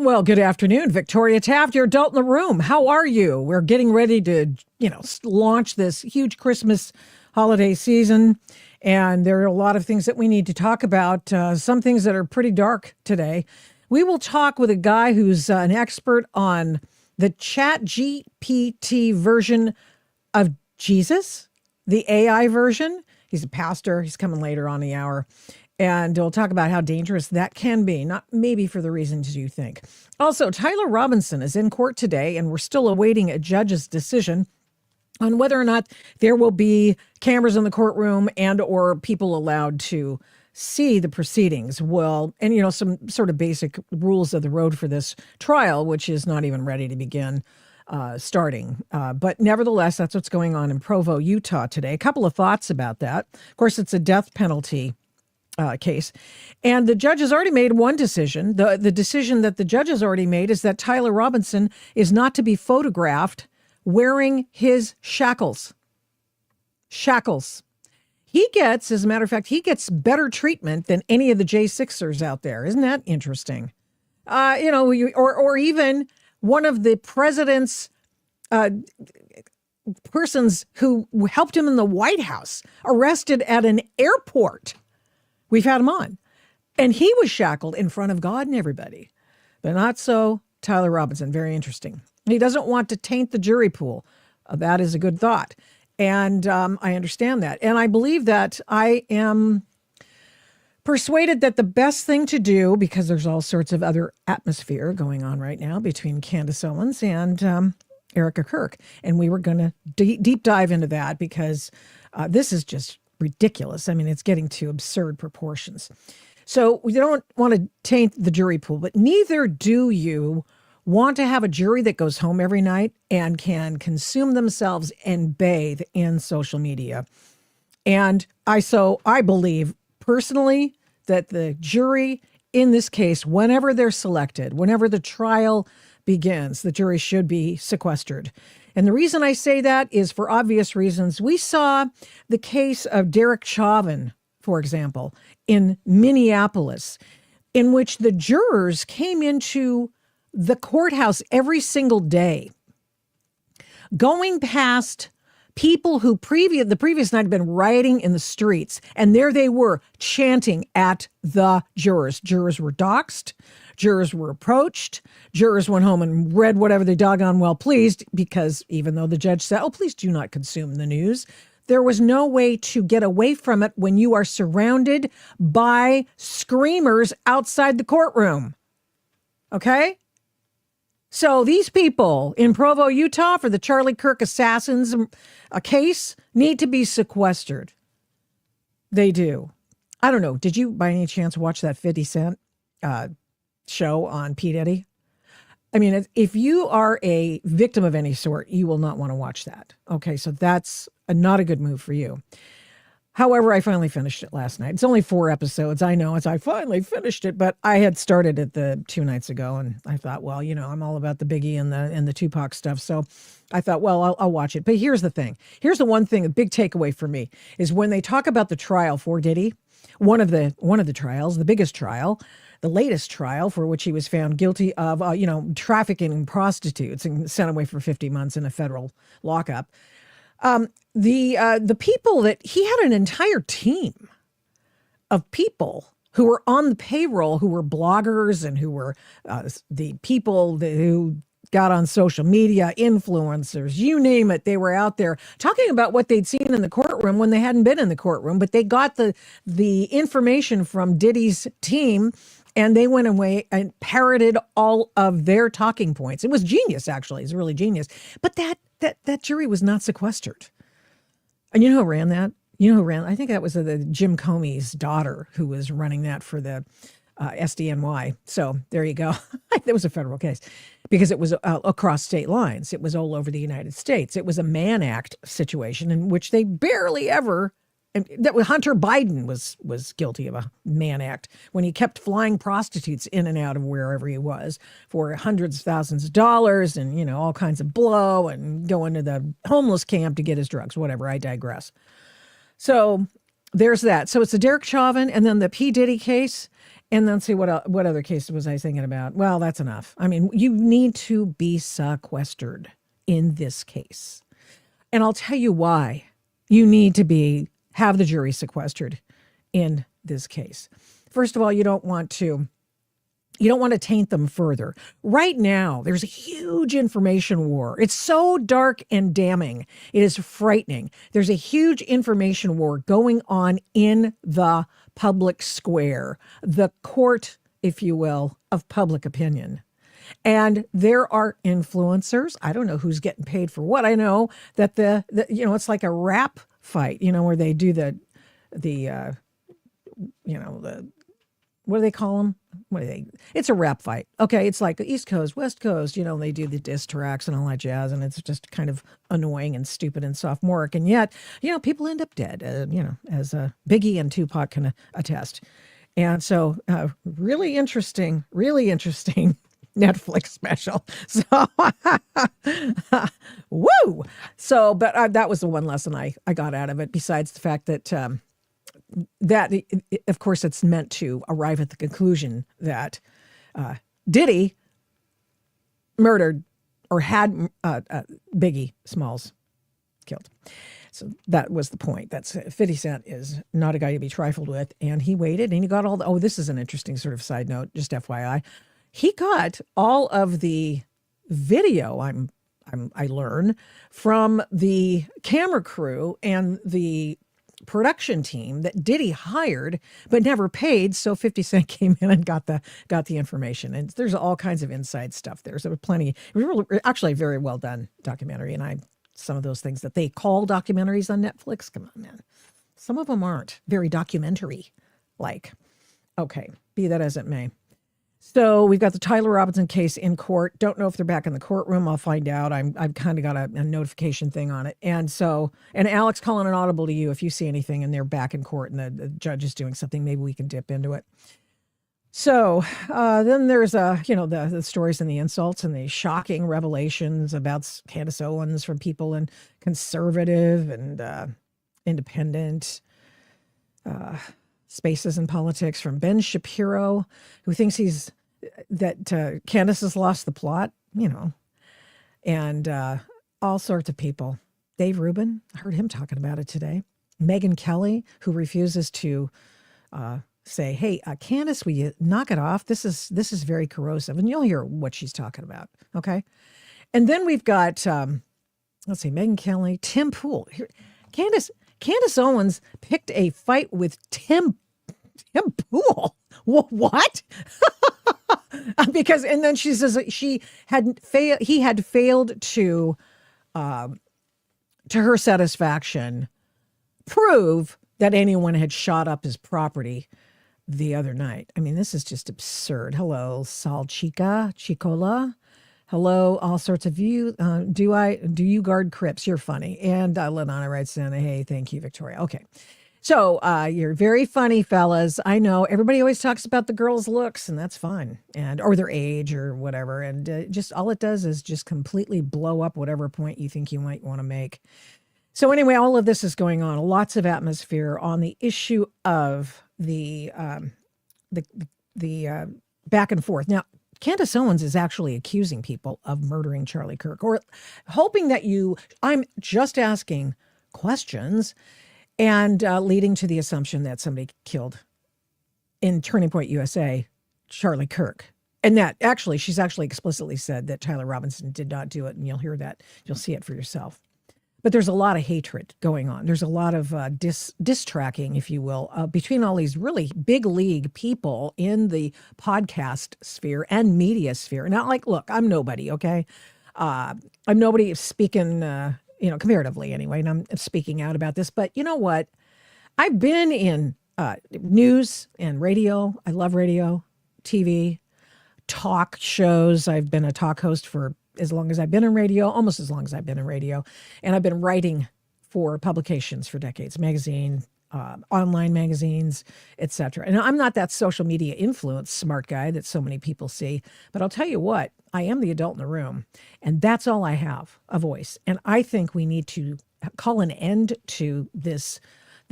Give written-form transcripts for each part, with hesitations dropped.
Well, good afternoon, Victoria Taft, your adult in the room. How are you? We're getting ready to, launch this huge Christmas holiday season. And there are a lot of things that we need to talk about, some things that are pretty dark today. We will talk with a guy who's an expert on the Chat GPT version of Jesus, the AI version. He's a pastor. He's coming later on the hour. And we'll talk about how dangerous that can be, not maybe for the reasons you think. Also, Tyler Robinson is in court today, and we're still awaiting a judge's decision on whether or not there will be cameras in the courtroom and or people allowed to see the proceedings. Well, and, some sort of basic rules of the road for this trial, which is not even ready to begin starting. But nevertheless, that's what's going on in Provo, Utah today. A couple of thoughts about that. Of course, it's a death penalty case. And the judge has already made one decision. The decision that the judge has already made is that Tyler Robinson is not to be photographed wearing his shackles. Shackles. He gets, as a matter of fact, better treatment than any of the J6ers out there. Isn't that interesting? Or even one of the president's persons who helped him in the White House, arrested at an airport. We've had him on. And he was shackled in front of God and everybody. But not so Tyler Robinson. Very interesting. He doesn't want to taint the jury pool. That is a good thought. And I understand that. And I believe that I am persuaded that the best thing to do, because there's all sorts of other atmosphere going on right now between Candace Owens and Erica Kirk. And we were going to deep dive into that because this is just ridiculous. I mean, it's getting to absurd proportions. So we don't want to taint the jury pool, but neither do you want to have a jury that goes home every night and can consume themselves and bathe in social media. And I believe personally that the jury in this case, whenever they're selected, whenever the trial begins, the jury should be sequestered. And the reason I say that is for obvious reasons. We saw the case of Derek Chauvin, for example, in Minneapolis, in which the jurors came into the courthouse every single day, going past people who the previous night had been rioting in the streets. And there they were chanting at the jurors. Jurors were doxxed. Jurors were approached. Jurors went home and read whatever they doggone well pleased, because even though the judge said, oh, please do not consume the news, there was no way to get away from it when you are surrounded by screamers outside the courtroom. Okay? So these people in Provo, Utah, for the Charlie Kirk assassins case, need to be sequestered. They do. I don't know. Did you, by any chance, watch that 50 Cent show on P. Diddy? I mean, if you are a victim of any sort, you will not want to watch that. Okay, so that's not a good move for you. However, I finally finished it last night. It's only 4 episodes. I know I finally finished it, but I had started it the 2 nights ago, and I thought, well, I'm all about the Biggie and the Tupac stuff. So I thought, well, I'll watch it. But here's the thing. Here's the one thing, a big takeaway for me is when they talk about the trial for Diddy, one of the trials, the biggest trial, the latest trial for which he was found guilty of, trafficking prostitutes and sent away for 50 months in a federal lockup. The people that he had an entire team of people who were on the payroll, who were bloggers and who were the people who got on social media, influencers, you name it. They were out there talking about what they'd seen in the courtroom when they hadn't been in the courtroom, but they got the information from Diddy's team. And they went away and parroted all of their talking points. It was genius, actually. It's really genius. But that jury was not sequestered. And you know who ran that? I think that was the Jim Comey's daughter who was running that for the SDNY. So there you go. That was a federal case because it was across state lines. It was all over the United States. It was a Mann Act situation in which they barely ever. And that Hunter Biden was guilty of a Mann Act when he kept flying prostitutes in and out of wherever he was for hundreds of thousands of dollars and, all kinds of blow and going to the homeless camp to get his drugs, whatever. I digress. So there's that. So it's the Derek Chauvin and then the P. Diddy case. And then see what other case was I thinking about? Well, that's enough. I mean, you need to be sequestered in this case. And I'll tell you why you need to have the jury sequestered in this case. First of all, you don't want to taint them further. Right now, there's a huge information war. It's so dark and damning. It is frightening. There's a huge information war going on in the public square, the court, if you will, of public opinion. And there are influencers. I don't know who's getting paid for what. I know that it's like a rap fight, where they do the what do they call them? It's a rap fight. Okay. It's like East Coast, West Coast, they do the diss tracks and all that jazz. And it's just kind of annoying and stupid and sophomoric. And yet, people end up dead, as Biggie and Tupac can attest. And so really interesting Netflix special. So, woo! So, but that was the one lesson I got out of it, besides the fact that, of course, it's meant to arrive at the conclusion that Diddy murdered or had Biggie Smalls killed. So that was the point. That's 50 Cent is not a guy to be trifled with. And he waited and he got this is an interesting sort of side note, just FYI. He got all of the video, I learn, from the camera crew and the production team that Diddy hired but never paid. So 50 Cent came in and got the information. And there's all kinds of inside stuff there. So plenty, actually a very well done documentary. And some of those things that they call documentaries on Netflix, come on, man. Some of them aren't very documentary-like. Okay, be that as it may. So we've got the Tyler Robinson case in court. Don't know if they're back in the courtroom. I'll find out. I've kind of got a notification thing on it. And Alex, calling an audible to you if you see anything and they're back in court and the judge is doing something, maybe we can dip into it. So then there's the stories and the insults and the shocking revelations about Candace Owens from people in conservative and independent spaces in politics, from Ben Shapiro, who thinks that Candace has lost the plot, and all sorts of people. Dave Rubin, I heard him talking about it today. Megyn Kelly, who refuses to say, hey, Candace, will you knock it off? This is very corrosive. And you'll hear what she's talking about. Okay. And then we've got, Megyn Kelly, Tim Pool. Candace Owens picked a fight with Tim Pool. What? And then she says he had failed to her satisfaction, prove that anyone had shot up his property the other night. I mean, this is just absurd. Hello, Sal Chicola. Hello, all sorts of you. Do you guard Crips? You're funny. And Lenana writes in, hey, thank you, Victoria. Okay. So you're very funny, fellas. I know everybody always talks about the girls' looks, and that's fine, or their age or whatever. And just all it does is just completely blow up whatever point you think you might want to make. So anyway, all of this is going on. Lots of atmosphere on the issue of the back and forth. Now, Candace Owens is actually accusing people of murdering Charlie Kirk, or hoping that I'm just asking questions and leading to the assumption that somebody killed, in Turning Point USA, Charlie Kirk. And that she's actually explicitly said that Tyler Robinson did not do it. And you'll hear that. You'll see it for yourself. But there's a lot of hatred going on. There's a lot of distracking, if you will, between all these really big league people in the podcast sphere and media sphere. Now, look, I'm nobody, okay? I'm nobody speaking, comparatively anyway, and I'm speaking out about this. But you know what? I've been in news and radio. I love radio, TV, talk shows. I've been a talk host for as long as I've been in radio, almost as long as I've been in radio. And I've been writing for publications for decades, magazine, online magazines, etc. And I'm not that social media influence smart guy that so many people see, but I'll tell you what, I am the adult in the room, and that's all I have, a voice. And I think we need to call an end to this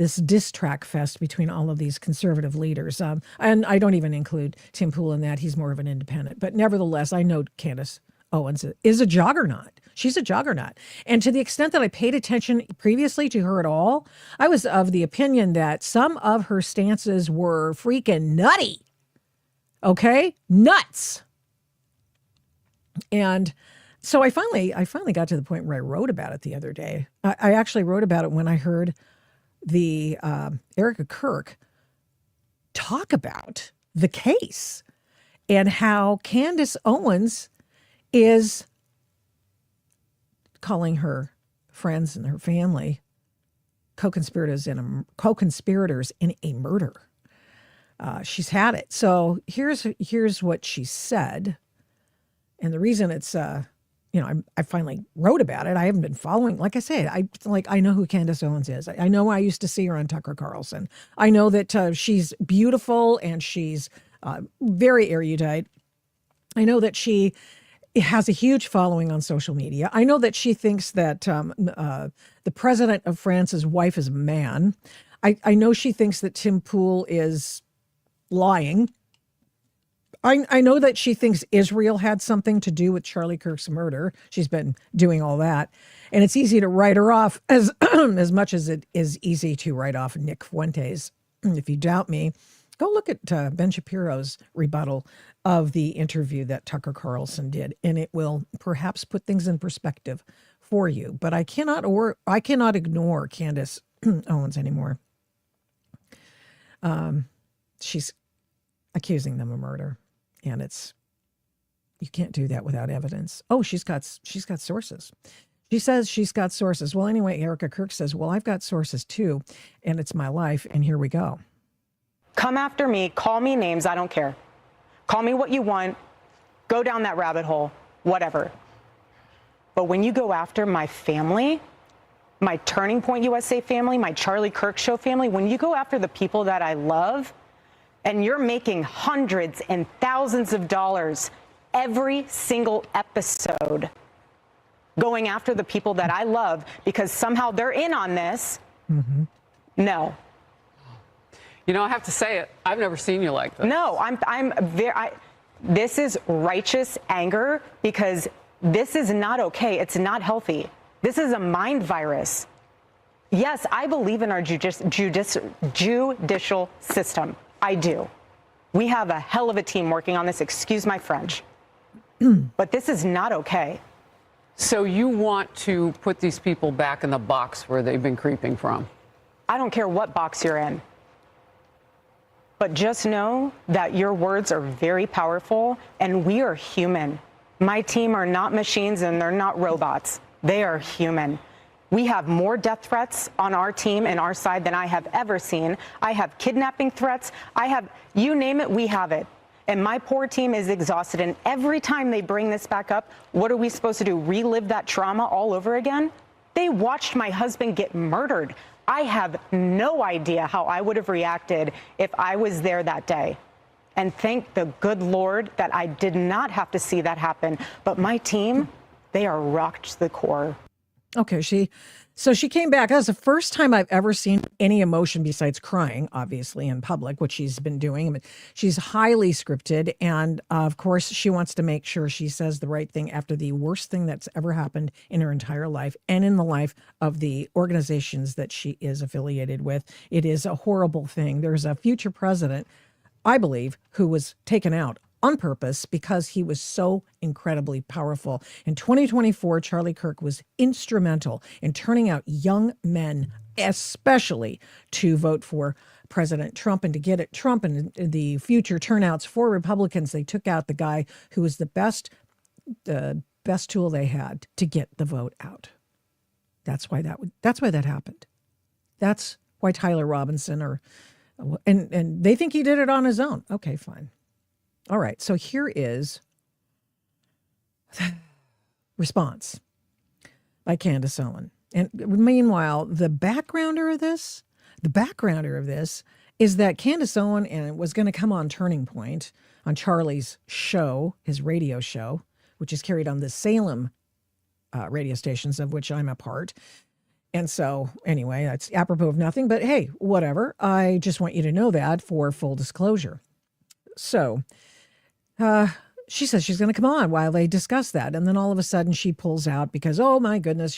this diss track fest between all of these conservative leaders. And I don't even include Tim Pool in that. He's more of an independent. But nevertheless, I know Candace Owens is a juggernaut. She's a juggernaut. And to the extent that I paid attention previously to her at all, I was of the opinion that some of her stances were freaking nutty. Okay? Nuts. And so I finally got to the point where I wrote about it the other day. I actually wrote about it when I heard the Erica Kirk talk about the case and how Candace Owens is calling her friends and her family co-conspirators in a murder. She's had it. So here's what she said. And the reason it's, I finally wrote about it. I haven't been following. Like I said, I know who Candace Owens is. I know I used to see her on Tucker Carlson. I know that she's beautiful and she's very erudite. I know that she has a huge following on social media. I know that she thinks that the president of France's wife is a man. I know she thinks that Tim Pool is lying. I know that she thinks Israel had something to do with Charlie Kirk's murder. She's been doing all that. And it's easy to write her off as much as it is easy to write off Nick Fuentes. If you doubt me, go look at Ben Shapiro's rebuttal of the interview that Tucker Carlson did, and it will perhaps put things in perspective for you. But I cannot ignore Candace Owens anymore. She's accusing them of murder. And you can't do that without evidence. Oh, she's got sources. She says she's got sources. Well, anyway, Erica Kirk says, well, I've got sources too, and it's my life, and here we go. Come after me, call me names, I don't care. Call me what you want, go down that rabbit hole, whatever. But when you go after my family, my Turning Point USA family, my Charlie Kirk Show family, when you go after the people that I love, and you're making hundreds and thousands of dollars every single episode going after the people that I love because somehow they're in on this, no. You know, I have to say it. I've never seen you like this. No, this is righteous anger because this is not okay. It's not healthy. This is a mind virus. Yes, I believe in our judicial system. I do. We have a hell of a team working on this, excuse my French. But this is not okay. So you want to put these people back in the box where they've been creeping from? I don't care what box you're in. But just know that your words are very powerful and we are human. My team are not machines and they're not robots. They are human. We have more death threats on our team and our side than I have ever seen. I have kidnapping threats. You name it, we have it. And my poor team is exhausted. And every time they bring this back up, what are we supposed to do? Relive that trauma all over again? They watched my husband get murdered. I have no idea how I would have reacted if I was there that day. And thank the good Lord that I did not have to see that happen. But my team, they are rocked to the core. Okay, so she came back. That was the first time I've ever seen any emotion besides crying, obviously, in public, which she's been doing. She's highly scripted. And of course, she wants to make sure she says the right thing after the worst thing that's ever happened in her entire life and in the life of the organizations that she is affiliated with. It is a horrible thing. There's a future president, I believe, who was taken out on purpose because he was so incredibly powerful. In 2024, Charlie Kirk was instrumental in turning out young men, especially to vote for President Trump and to get at Trump and the future turnouts for Republicans. They took out the guy who was the best tool they had to get the vote out. That's why that happened. That's why Tyler Robinson and they think he did it on his own. Okay, fine. All right, so here is response by Candace Owens. And meanwhile, the backgrounder of this is that Candace Owens was going to come on Turning Point on Charlie's show, his radio show, which is carried on the Salem radio stations, of which I'm a part. And so, anyway, that's apropos of nothing, but hey, whatever. I just want you to know that for full disclosure. So, she says she's going to come on while they discuss that. And then all of a sudden she pulls out because, oh my goodness,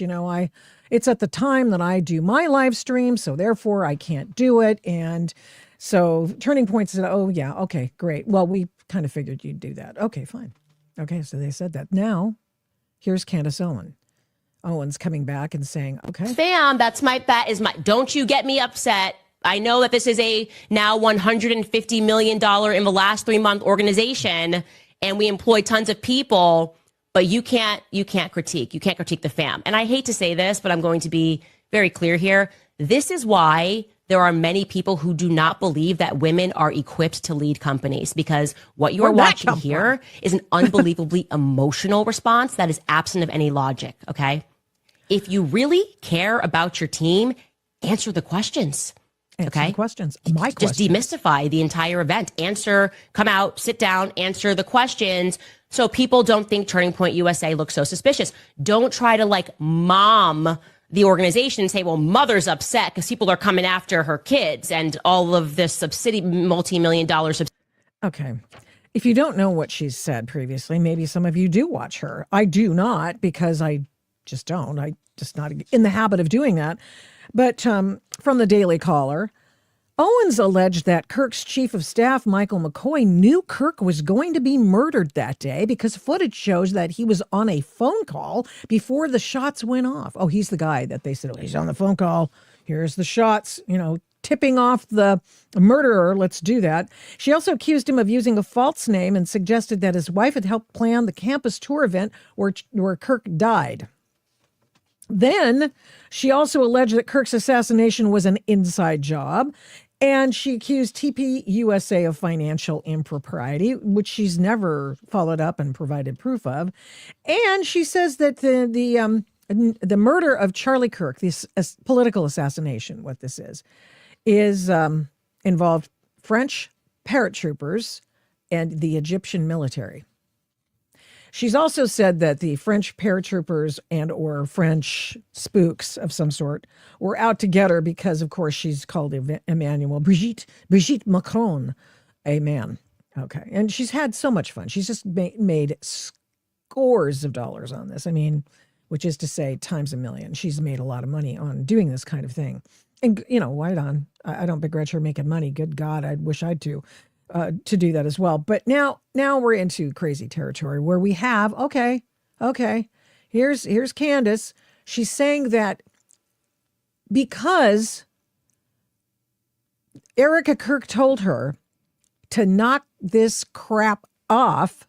it's at the time that I do my live stream. So therefore I can't do it. And so Turning Point said, oh yeah, okay, great. Well, we kind of figured you'd do that. Okay, fine. Okay. So they said that. Now here's Candace Owens coming back and saying, okay. Fam, that is my, don't you get me upset. I know that this is a now $150 million in the last 3-month organization, and we employ tons of people, but you can't critique. You can't critique the fam. And I hate to say this, but I'm going to be very clear here. This is why there are many people who do not believe that women are equipped to lead companies, because what you are watching here is an unbelievably emotional response that is absent of any logic, okay? If you really care about your team, answer the questions. Answer the questions. Just demystify the entire event. Come out, sit down, answer the questions so people don't think Turning Point USA looks so suspicious. Don't try to mom the organization and say, well, mother's upset because people are coming after her kids and all of this multi-million dollar subsidy. Okay. If you don't know what she's said previously, maybe some of you do watch her. I do not, because I just don't. I just not in the habit of doing that. But from the Daily Caller, Owens alleged that Kirk's chief of staff, Michael McCoy, knew Kirk was going to be murdered that day because footage shows that he was on a phone call before the shots went off. Oh, he's the guy that they said, oh, he's on the phone call. Here's the shots, tipping off the murderer. Let's do that. She also accused him of using a false name and suggested that his wife had helped plan the campus tour event where Kirk died. Then she also alleged that Kirk's assassination was an inside job, and she accused TP USA of financial impropriety, which she's never followed up and provided proof of. And she says that the murder of Charlie Kirk, this political assassination, what this is involved French paratroopers and the Egyptian military. She's also said that the French paratroopers and or French spooks of some sort were out to get her because, of course, she's called Brigitte Macron a man. Okay. And she's had so much fun. She's just made scores of dollars on this. I mean, which is to say times a million. She's made a lot of money on doing this kind of thing. And, right on. I don't begrudge her making money. Good God, I wish I'd to do that as well. But now we're into crazy territory where we have, okay, here's Candace. She's saying that because Erica Kirk told her to knock this crap off,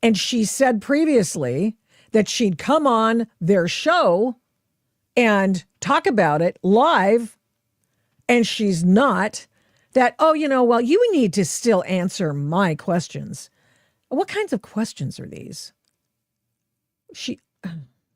and she said previously that she'd come on their show and talk about it live, and she's not, that, you need to still answer my questions. What kinds of questions are these?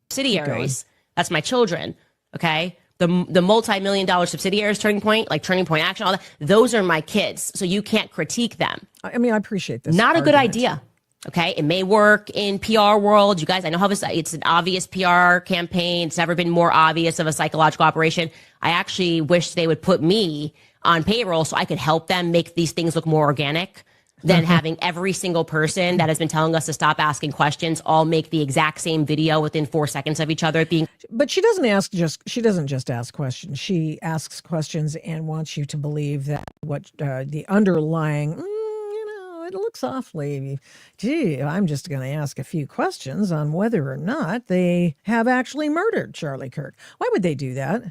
Subsidiaries. That's my children. Okay. The multi-million dollar subsidiaries, Turning Point, like Turning Point Action, all that. Those are my kids. So you can't critique them. I mean, I appreciate this. Not a good idea. Okay. It may work in PR world. You guys, I know how it's an obvious PR campaign. It's never been more obvious of a psychological operation. I actually wish they would put me on payroll so I could help them make these things look more organic than having every single person that has been telling us to stop asking questions all make the exact same video within 4 seconds of each other. But she doesn't just ask questions. She asks questions and wants you to believe that what the underlying, it looks awfully, I'm just going to ask a few questions on whether or not they have actually murdered Charlie Kirk. Why would they do that?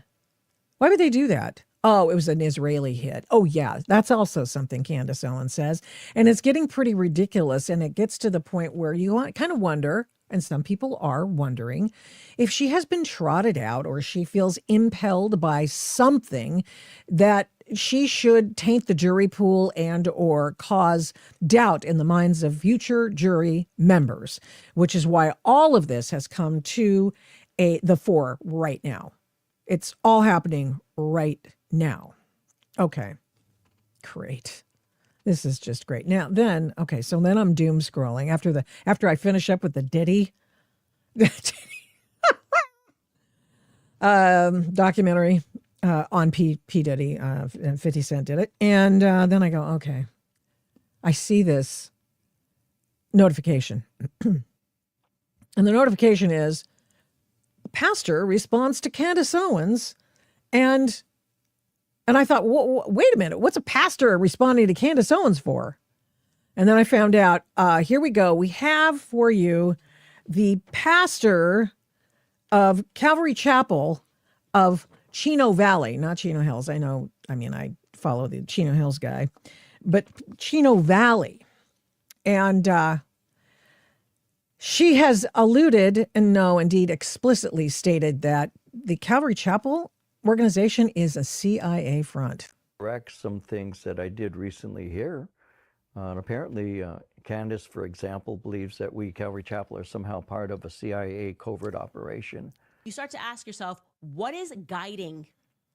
Why would they do that? Oh, it was an Israeli hit. Oh, yeah, that's also something Candace Owens says. And it's getting pretty ridiculous. And it gets to the point where you kind of wonder, and some people are wondering, if she has been trotted out or she feels impelled by something that she should taint the jury pool and or cause doubt in the minds of future jury members, which is why all of this has come to the fore right now. It's all happening right now. Okay, great. This is just great. Now then, okay, so then I'm doom scrolling after I finish up with the ditty. documentary on P Diddy, and 50 Cent did it. And then I go, okay, I see this notification. And the notification is, pastor responds to Candace Owens. And I thought, wait a minute, what's a pastor responding to Candace Owens for? And then I found out, here we go. We have for you the pastor of Calvary Chapel of Chino Valley, not Chino Hills. I follow the Chino Hills guy, but Chino Valley. And she has alluded, and no, indeed explicitly stated, that the Calvary Chapel organization is a CIA front. Correct some things that I did recently here. And apparently, Candace, for example, believes that we, Calvary Chapel, are somehow part of a CIA covert operation. You start to ask yourself, what is guiding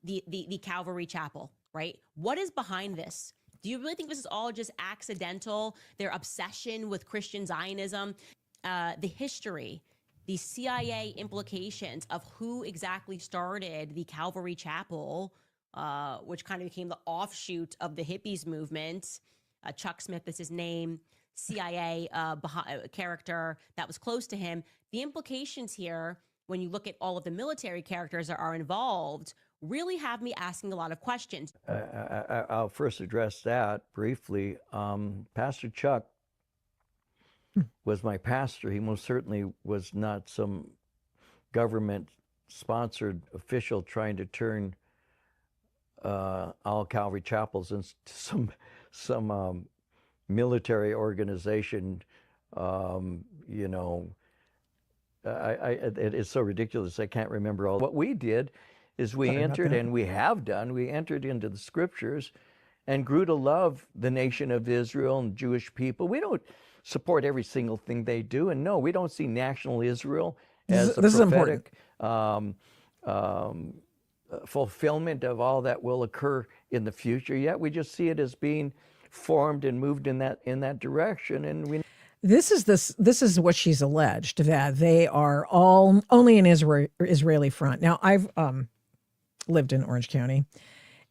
the Calvary Chapel, right? What is behind this? Do you really think this is all just accidental? Their obsession with Christian Zionism, the history, the CIA implications of who exactly started the Calvary Chapel, which kind of became the offshoot of the hippies movement. Chuck Smith is his name, CIA character that was close to him. The implications here, when you look at all of the military characters that are involved, really have me asking a lot of questions. I'll first address that briefly. Pastor Chuck was my pastor. He most certainly was not some government-sponsored official trying to turn all Calvary Chapels into some military organization. It's so ridiculous. I can't remember all. What we did is we entered, and we have done, we entered into the scriptures and grew to love the nation of Israel and Jewish people. We don't support every single thing they do. And no, we don't see national Israel as a prophetic fulfillment of all that will occur in the future. Yet we just see it as being formed and moved in that direction. And this is what she's alleged, that they are all only an Israeli front. Now, I've lived in Orange County,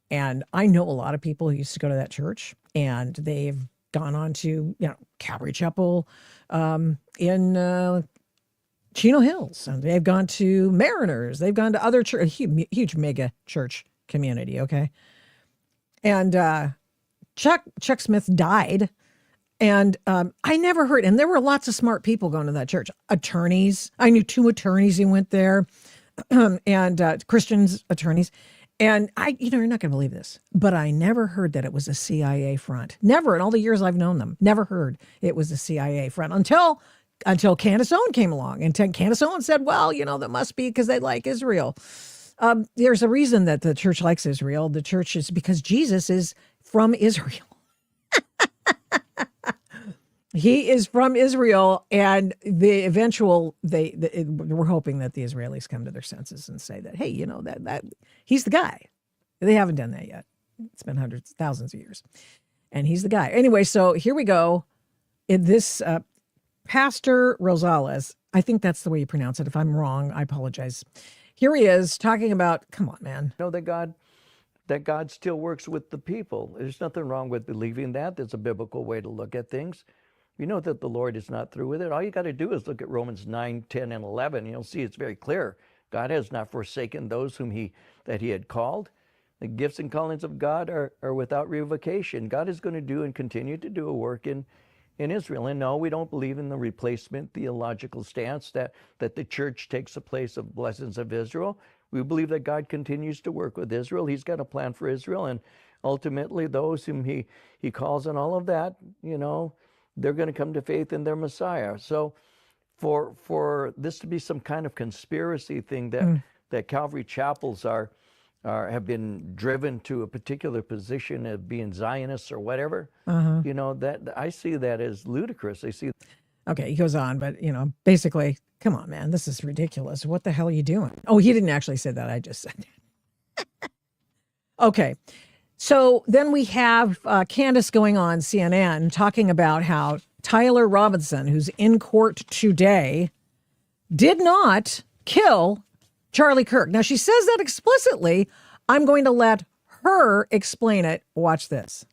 and I know a lot of people who used to go to that church, and they've gone on to Calvary Chapel in Chino Hills, and they've gone to Mariners, they've gone to other church, huge mega church community. Okay, and Chuck Smith died. And I never heard, and there were lots of smart people going to that church. Attorneys, I knew 2 attorneys who went there, and Christians attorneys. And you're not going to believe this, but I never heard that it was a CIA front. Never, in all the years I've known them, never heard it was a CIA front until Candace Owens came along. And Candace Owens said, well, that must be because they like Israel. There's a reason that the church likes Israel. The church is because Jesus is from Israel. He is from Israel, and we're hoping that the Israelis come to their senses and say that, hey, that he's the guy. They haven't done that yet. It's been hundreds, thousands of years, and he's the guy. Anyway, so here we go. In this Pastor Rosales, I think that's the way you pronounce it. If I'm wrong, I apologize. Here he is talking about, come on, man. That God still works with the people. There's nothing wrong with believing that. There's a biblical way to look at things. You know that the Lord is not through with it. All you got to do is look at Romans 9, 10, and 11. You'll see it's very clear. God has not forsaken those whom he had called. The gifts and callings of God are without revocation. God is going to do and continue to do a work in Israel. And no, we don't believe in the replacement theological stance that the church takes the place of blessings of Israel. We believe that God continues to work with Israel. He's got a plan for Israel. And ultimately, those whom he calls and all of that, they're going to come to faith in their Messiah. So for this to be some kind of conspiracy thing that Calvary Chapels have been driven to a particular position of being Zionists or whatever, that I see that as ludicrous. Okay, he goes on, but basically, come on, man, this is ridiculous. What the hell are you doing? Oh, he didn't actually say that. I just said it. Okay. So then we have Candace going on CNN talking about how Tyler Robinson, who's in court today, did not kill Charlie Kirk. Now, she says that explicitly. I'm going to let her explain it. Watch this.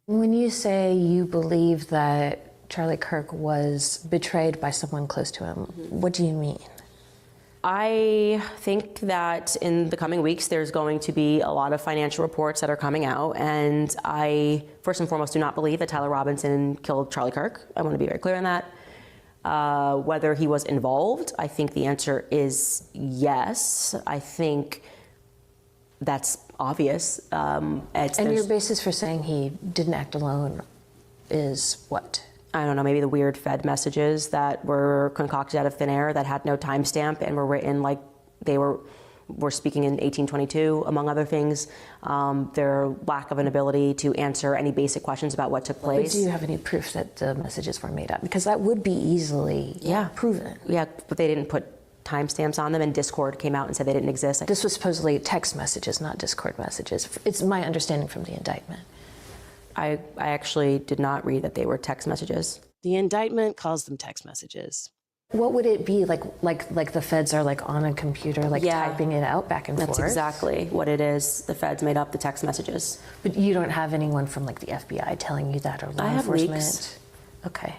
When you say you believe that Charlie Kirk was betrayed by someone close to him, what do you mean? I think that in the coming weeks, there's going to be a lot of financial reports that are coming out. And I, first and foremost, do not believe that Tyler Robinson killed Charlie Kirk. I want to be very clear on that. Whether he was involved, I think the answer is yes. I think that's obvious. And your basis for saying he didn't act alone is what? I don't know, maybe the weird Fed messages that were concocted out of thin air that had no timestamp and were written like they were speaking in 1822, among other things. Their lack of an ability to answer any basic questions about what took place. But do you have any proof that the messages were made up? Because that would be easily proven. Yeah, but they didn't put timestamps on them, and Discord came out and said they didn't exist. This was supposedly text messages, not Discord messages. It's my understanding from the indictment. I actually did not read that they were text messages. The indictment calls them text messages. What would it be like the feds are like on a computer, typing it out back and forth? That's exactly what it is. The feds made up the text messages. But you don't have anyone from like the FBI telling you that, or law enforcement? Leaks. Okay.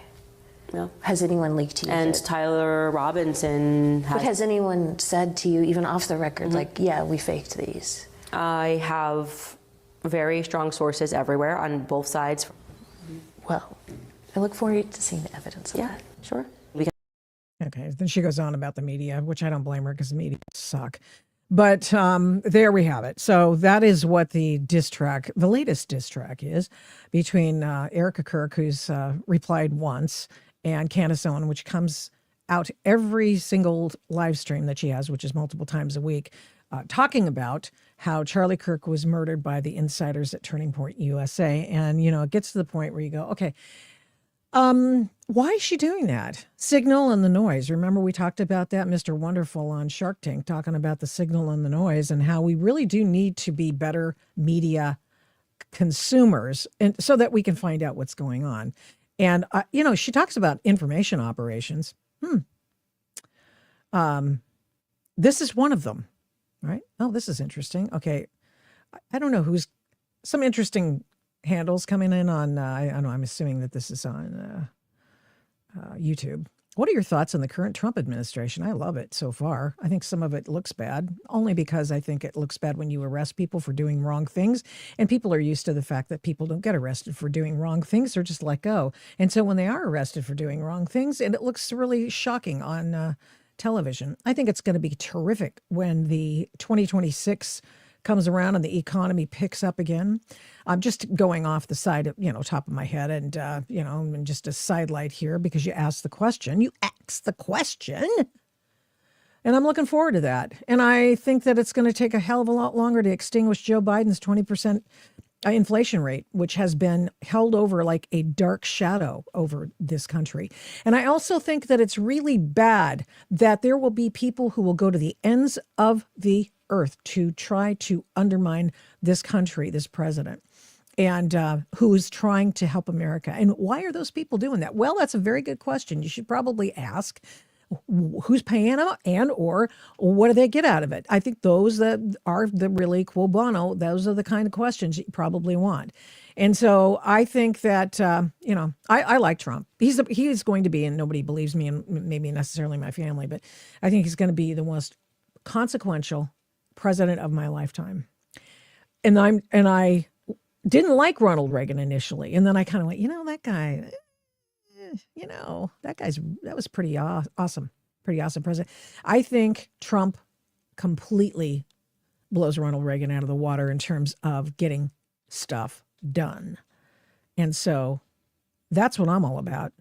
No. Has anyone leaked to you? And Tyler Robinson has. But has anyone said to you, even off the record, yeah, we faked these? I have very strong sources everywhere on both sides. Well, I look forward to seeing the evidence of that. Sure. Okay, then she goes on about the media, which I don't blame her because the media suck. But there we have it. So that is what the diss track, the latest diss track is between Erica Kirk, who's replied once, and Candace Owens, which comes out every single live stream that she has, which is multiple times a week, talking about how Charlie Kirk was murdered by the insiders at Turning Point USA. And, it gets to the point where you go, okay, why is she doing that? Signal and the noise. Remember, we talked about that, Mr. Wonderful on Shark Tank, talking about the signal and the noise and how we really do need to be better media consumers, and so that we can find out what's going on. And, she talks about information operations. This is one of them, right? Oh, this is interesting. Okay. I don't know who's some interesting handles coming in on, I don't know, I'm assuming that this is on YouTube. What are your thoughts on the current Trump administration? I love it so far. I think some of it looks bad, only because I think it looks bad when you arrest people for doing wrong things. And people are used to the fact that people don't get arrested for doing wrong things. They're just let go. And so when they are arrested for doing wrong things, and it looks really shocking on television, I think it's going to be terrific when the 2026 comes around and the economy picks up again. I'm just going off the side of, top of my head and, and just a sidelight here because you asked the question. You asked the question. And I'm looking forward to that. And I think that it's going to take a hell of a lot longer to extinguish Joe Biden's 20% inflation rate, which has been held over like a dark shadow over this country. And I also think that it's really bad that there will be people who will go to the ends of the earth to try to undermine this country, this president, and who's trying to help America. And why are those people doing that? Well, that's a very good question. You should probably ask who's paying them and or what do they get out of it? I think those that are the really quo bono, those are the kind of questions you probably want. And so I think that, I like Trump. He is going to be, and nobody believes me and maybe necessarily my family, but I think he's going to be the most consequential president of my lifetime. And I didn't like Ronald Reagan initially. And then I kind of went, that guy, that was pretty awesome. Pretty awesome president. I think Trump completely blows Ronald Reagan out of the water in terms of getting stuff done. And so that's what I'm all about.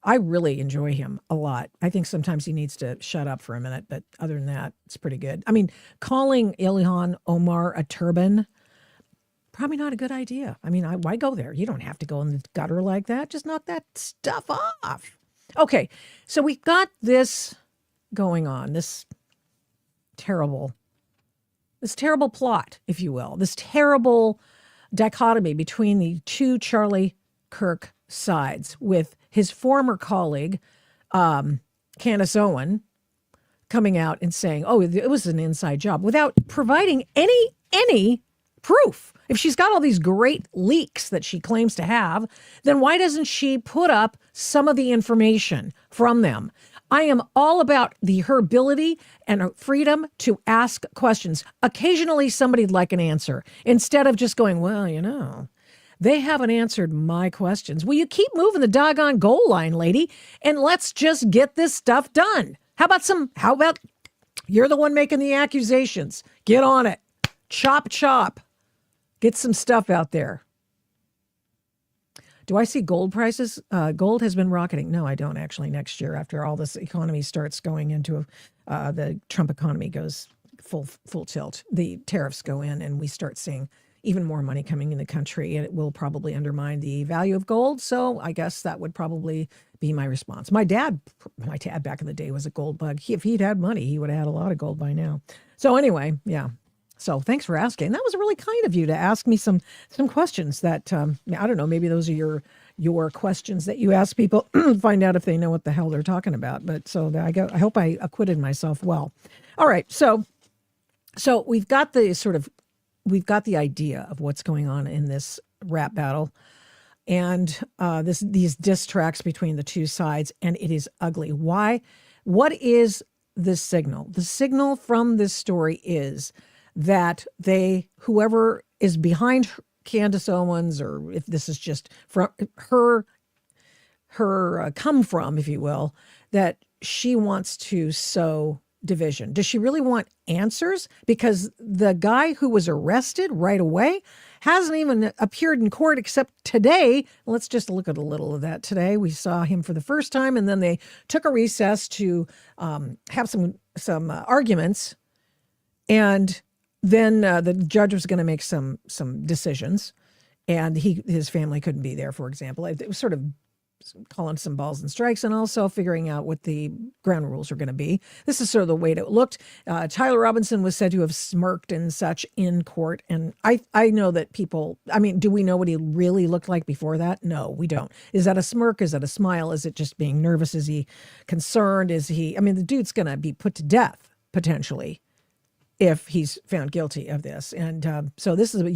I really enjoy him a lot. I think sometimes he needs to shut up for a minute, but other than that, it's pretty good. I mean, calling Ilhan Omar a turban, probably not a good idea. I mean, why go there? You don't have to go in the gutter like that. Just knock that stuff off. Okay, so we've got this going on, this terrible plot, if you will, this terrible dichotomy between the two Charlie Kirk sides, with his former colleague, Candace Owens, coming out and saying, oh, it was an inside job without providing any proof. If she's got all these great leaks that she claims to have, then why doesn't she put up some of the information from them? I am all about her ability and her freedom to ask questions. Occasionally somebody'd like an answer instead of just going, well, they haven't answered my questions. Will you keep moving the doggone goal line, lady? And let's just get this stuff done. How about you're the one making the accusations? Get on it. Chop. Get some stuff out there. Do I see gold prices? Gold has been rocketing. No, I don't actually. Next year, after all this economy starts going into the Trump economy goes full tilt, the tariffs go in and we start seeing even more money coming in the country, and it will probably undermine the value of gold. So I guess that would probably be my response. My dad back in the day was a gold bug. If he'd had money, he would have had a lot of gold by now. So anyway, yeah. So thanks for asking. That was really kind of you to ask me some questions that, I don't know, maybe those are your questions that you ask people, find out if they know what the hell they're talking about. But so I hope I acquitted myself well. All right. So we've got the idea of what's going on in this rap battle and these diss tracks between the two sides, and it is ugly. Why? What is the signal? The signal from this story is that whoever is behind Candace Owens, or if this is just from her come from, if you will, that she wants to sow division. Does she really want answers? Because the guy who was arrested right away hasn't even appeared in court except today. Let's just look at a little of that today. We saw him for the first time, and then they took a recess to have some arguments, and then the judge was going to make some decisions, and his family couldn't be there, for example. It was sort of calling some balls and strikes, and also figuring out what the ground rules are going to be. This is sort of the way it looked. Tyler Robinson was said to have smirked and such in court, and I know that people, do we know what he really looked like before that? No, we don't. Is that a smirk? Is that a smile? Is it just being nervous? Is he concerned? The dude's going to be put to death, potentially, if he's found guilty of this. And so this is the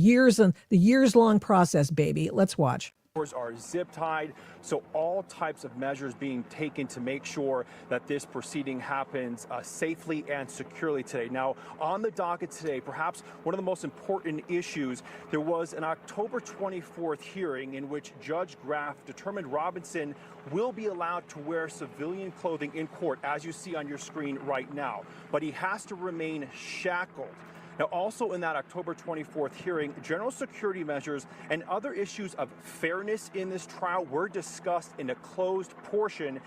years-long process, baby. Let's watch. Are zip tied, so all types of measures being taken to make sure that this proceeding happens safely and securely today. Now, on the docket today, perhaps one of the most important issues, there was an October 24th hearing in which Judge Graff determined Robinson will be allowed to wear civilian clothing in court, as you see on your screen right now, but he has to remain shackled. Now, also in that October 24th hearing, general security measures and other issues of fairness in this trial were discussed in a closed portion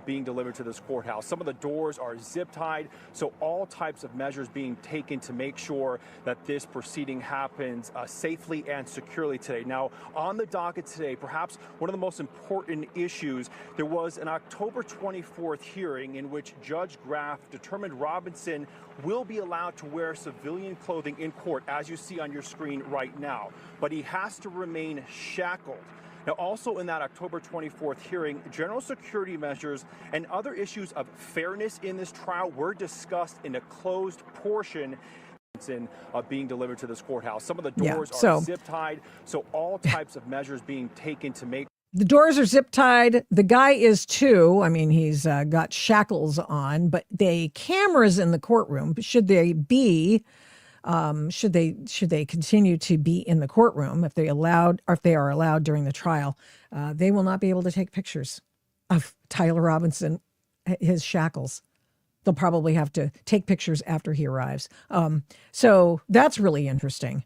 being delivered to this courthouse. Some of the doors are zip tied, so all types of measures being taken to make sure that this proceeding happens safely and securely today. Now, on the docket today, perhaps one of the most important issues, there was an October 24th hearing in which Judge Graff determined Robinson will be allowed to wear civilian clothing in court, as you see on your screen right now, but he has to remain shackled. Now, also in that October 24th hearing, general security measures and other issues of fairness in this trial were discussed in a closed portion being delivered to this courthouse. Some of the doors are zip tied, so all types of measures being taken to make. The doors are zip tied. The guy is too. He's got shackles on, but the cameras in the courtroom, should they continue to be in the courtroom, if they are allowed during the trial, they will not be able to take pictures of Tyler Robinson, his shackles. They'll probably have to take pictures after he arrives. So that's really interesting.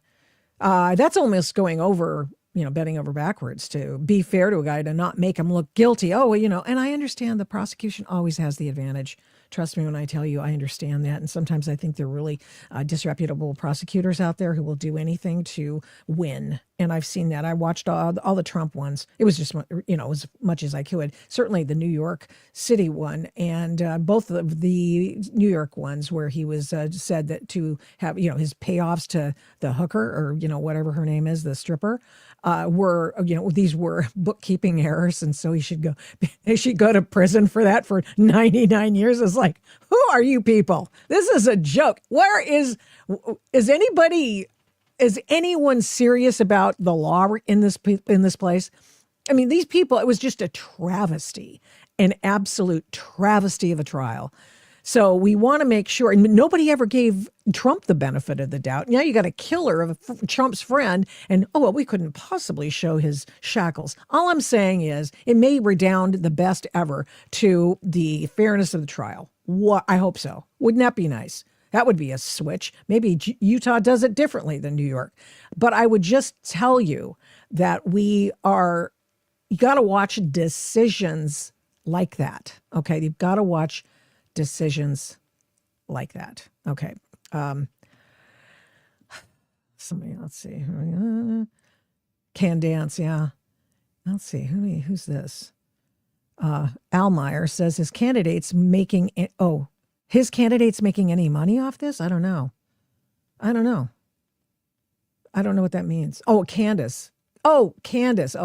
That's almost going over, bending over backwards to be fair to a guy, to not make him look guilty. And I understand the prosecution always has the advantage. Trust me when I tell you, I understand that. And sometimes I think they're really disreputable prosecutors out there who will do anything to win. And I've seen that. I watched all the Trump ones. It was just, as much as I could. Certainly the New York City one, and both of the New York ones where he was said that to have, his payoffs to the hooker, or, whatever her name is, the stripper, were, these were bookkeeping errors. And so he should go to prison for that for 99 years. It's like, who are you people? This is a joke. Is anyone serious about the law in this place? I mean, these people, it was just a travesty, an absolute travesty of a trial. So we want to make sure, and nobody ever gave Trump the benefit of the doubt. Now you got a killer of Trump's friend, and we couldn't possibly show his shackles. All I'm saying is it may redound the best ever to the fairness of the trial. I hope so. Wouldn't that be nice? That would be a switch. Maybe Utah does it differently than New York. But I would just tell you that you got to watch decisions like that. Okay, you've got to watch decisions like that. Okay. Somebody, let's see. Candace, yeah. Let's see. Who's this? Almeyer says his candidate's making any money off this? I don't know. I don't know what that means. Oh, Candace. Oh,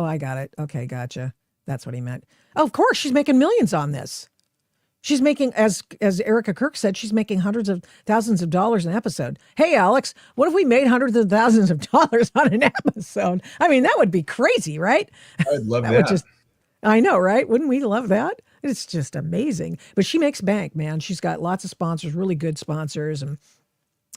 I got it. Okay, gotcha. That's what he meant. Oh, of course, she's making millions on this. She's making, as Erica Kirk said, she's making hundreds of thousands of dollars an episode. Hey, Alex, what if we made hundreds of thousands of dollars on an episode? I mean, that would be crazy, right? I'd love that. I know, right? Wouldn't we love that? It's just amazing. But she makes bank, man. She's got lots of sponsors, really good sponsors,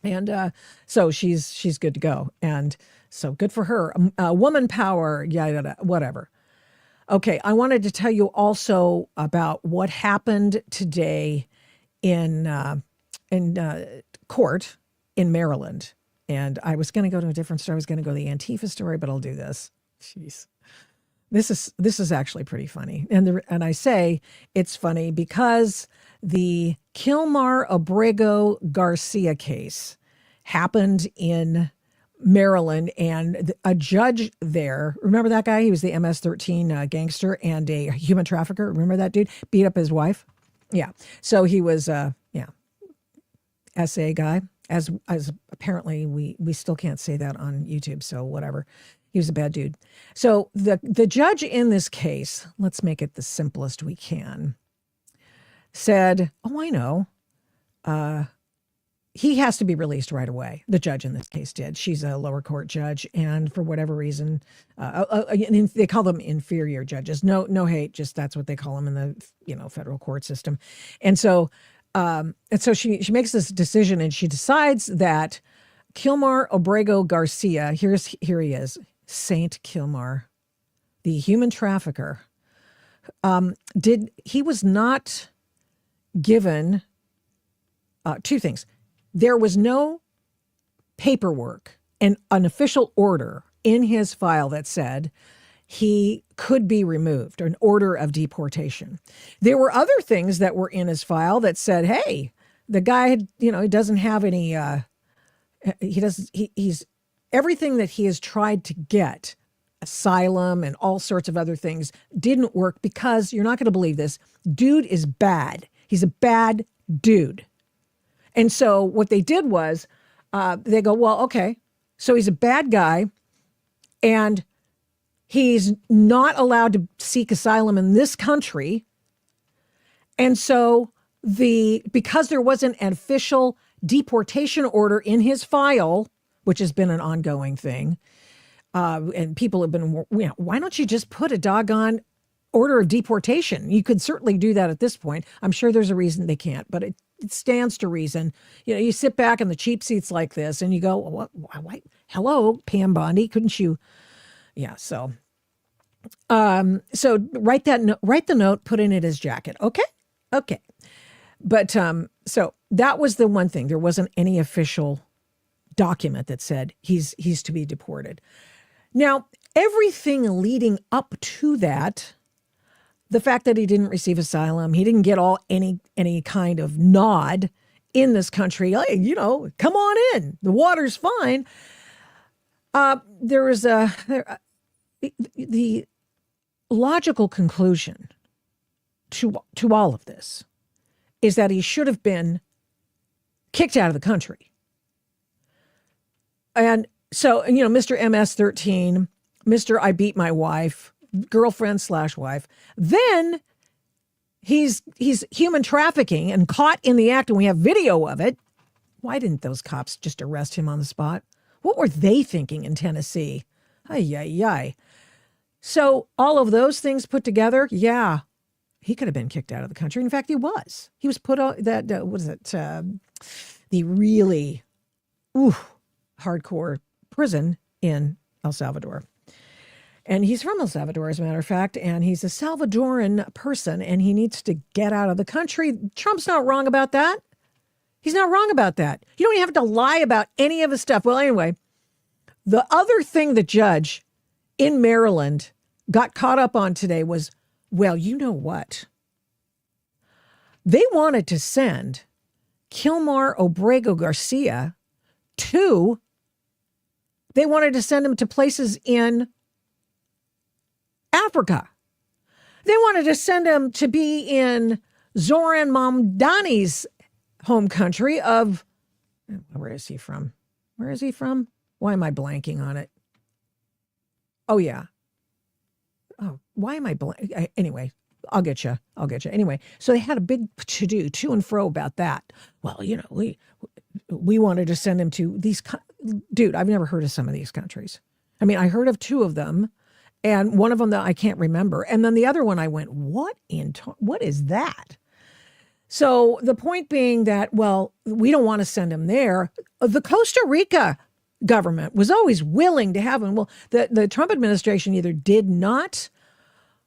and so she's good to go. And so good for her. Woman power, yeah, whatever. Okay, I wanted to tell you also about what happened today in court in Maryland. And I was going to go to a different story. I was going to go to the Antifa story, but I'll do this. Jeez. This is actually pretty funny. And I say it's funny because the Kilmar Abrego Garcia case happened in Maryland, and a judge there, remember that guy? He was the MS-13 gangster and a human trafficker. Remember that dude? Beat up his wife. Yeah. So he was, SA guy. As apparently we still can't say that on YouTube. So whatever. He was a bad dude. So the judge in this case, let's make it the simplest we can, said, "Oh, I know. He has to be released right away." The judge in this case did. She's a lower court judge, and for whatever reason, they call them inferior judges. No hate, just that's what they call them in the federal court system. And so she makes this decision, and she decides that Kilmar Abrego Garcia, here he is, Saint Kilmar, the human trafficker, he was not given two things. There was no paperwork and an official order in his file that said he could be removed, or an order of deportation. There were other things that were in his file that said, hey, the guy, he doesn't have any, he's everything that he has tried to get, asylum and all sorts of other things, didn't work because, you're not going to believe this, dude is bad. He's a bad dude. And so what they did was they go, well, okay, so he's a bad guy and he's not allowed to seek asylum in this country. And so because there wasn't an official deportation order in his file, which has been an ongoing thing, and people have been, why don't you just put a doggone order of deportation? You could certainly do that at this point. I'm sure there's a reason they can't, but it stands to reason. You sit back in the cheap seats like this and you go, what? Why? Hello, Pam Bondi, couldn't you? Yeah. So write the note, put in it his jacket. Okay. But, so that was the one thing. There wasn't any official document that said he's to be deported. Now, everything leading up to that, the fact that he didn't receive asylum, he didn't get any kind of nod in this country. Hey, come on in. The water's fine. There was the logical conclusion to all of this is that he should have been kicked out of the country. And so, Mr. MS-13, Mr. I beat my wife, girlfriend / wife, then he's human trafficking and caught in the act, and we have video of it. Why didn't those cops just arrest him on the spot? What were they thinking in Tennessee? Ay, ay, ay. So all of those things put together, yeah, he could have been kicked out of the country. In fact, he was. He was put on that, what is it, the really hardcore prison in El Salvador. And he's from El Salvador, as a matter of fact, and he's a Salvadoran person, and he needs to get out of the country. Trump's not wrong about that. He's not wrong about that. You don't even have to lie about any of his stuff. Well, anyway, the other thing the judge in Maryland got caught up on today was, well, you know what? They wanted to send Kilmar Obrego Garcia they wanted to send him to places in Africa. They wanted to send him to be in Zoran Mamdani's home country of, where is he from? Where is he from? Why am I blanking on it? Oh, yeah. Oh, why am I blanking? Anyway, I'll get you. Anyway, so they had a big to-do, to and fro about that. Well, you know, we wanted to send him to these, dude, I've never heard of some of these countries. I mean, I heard of two of them, and one of them that I can't remember. And then the other one I went, what is that? So the point being that, well, we don't want to send him there. The Costa Rica government was always willing to have him. Well, the Trump administration either did not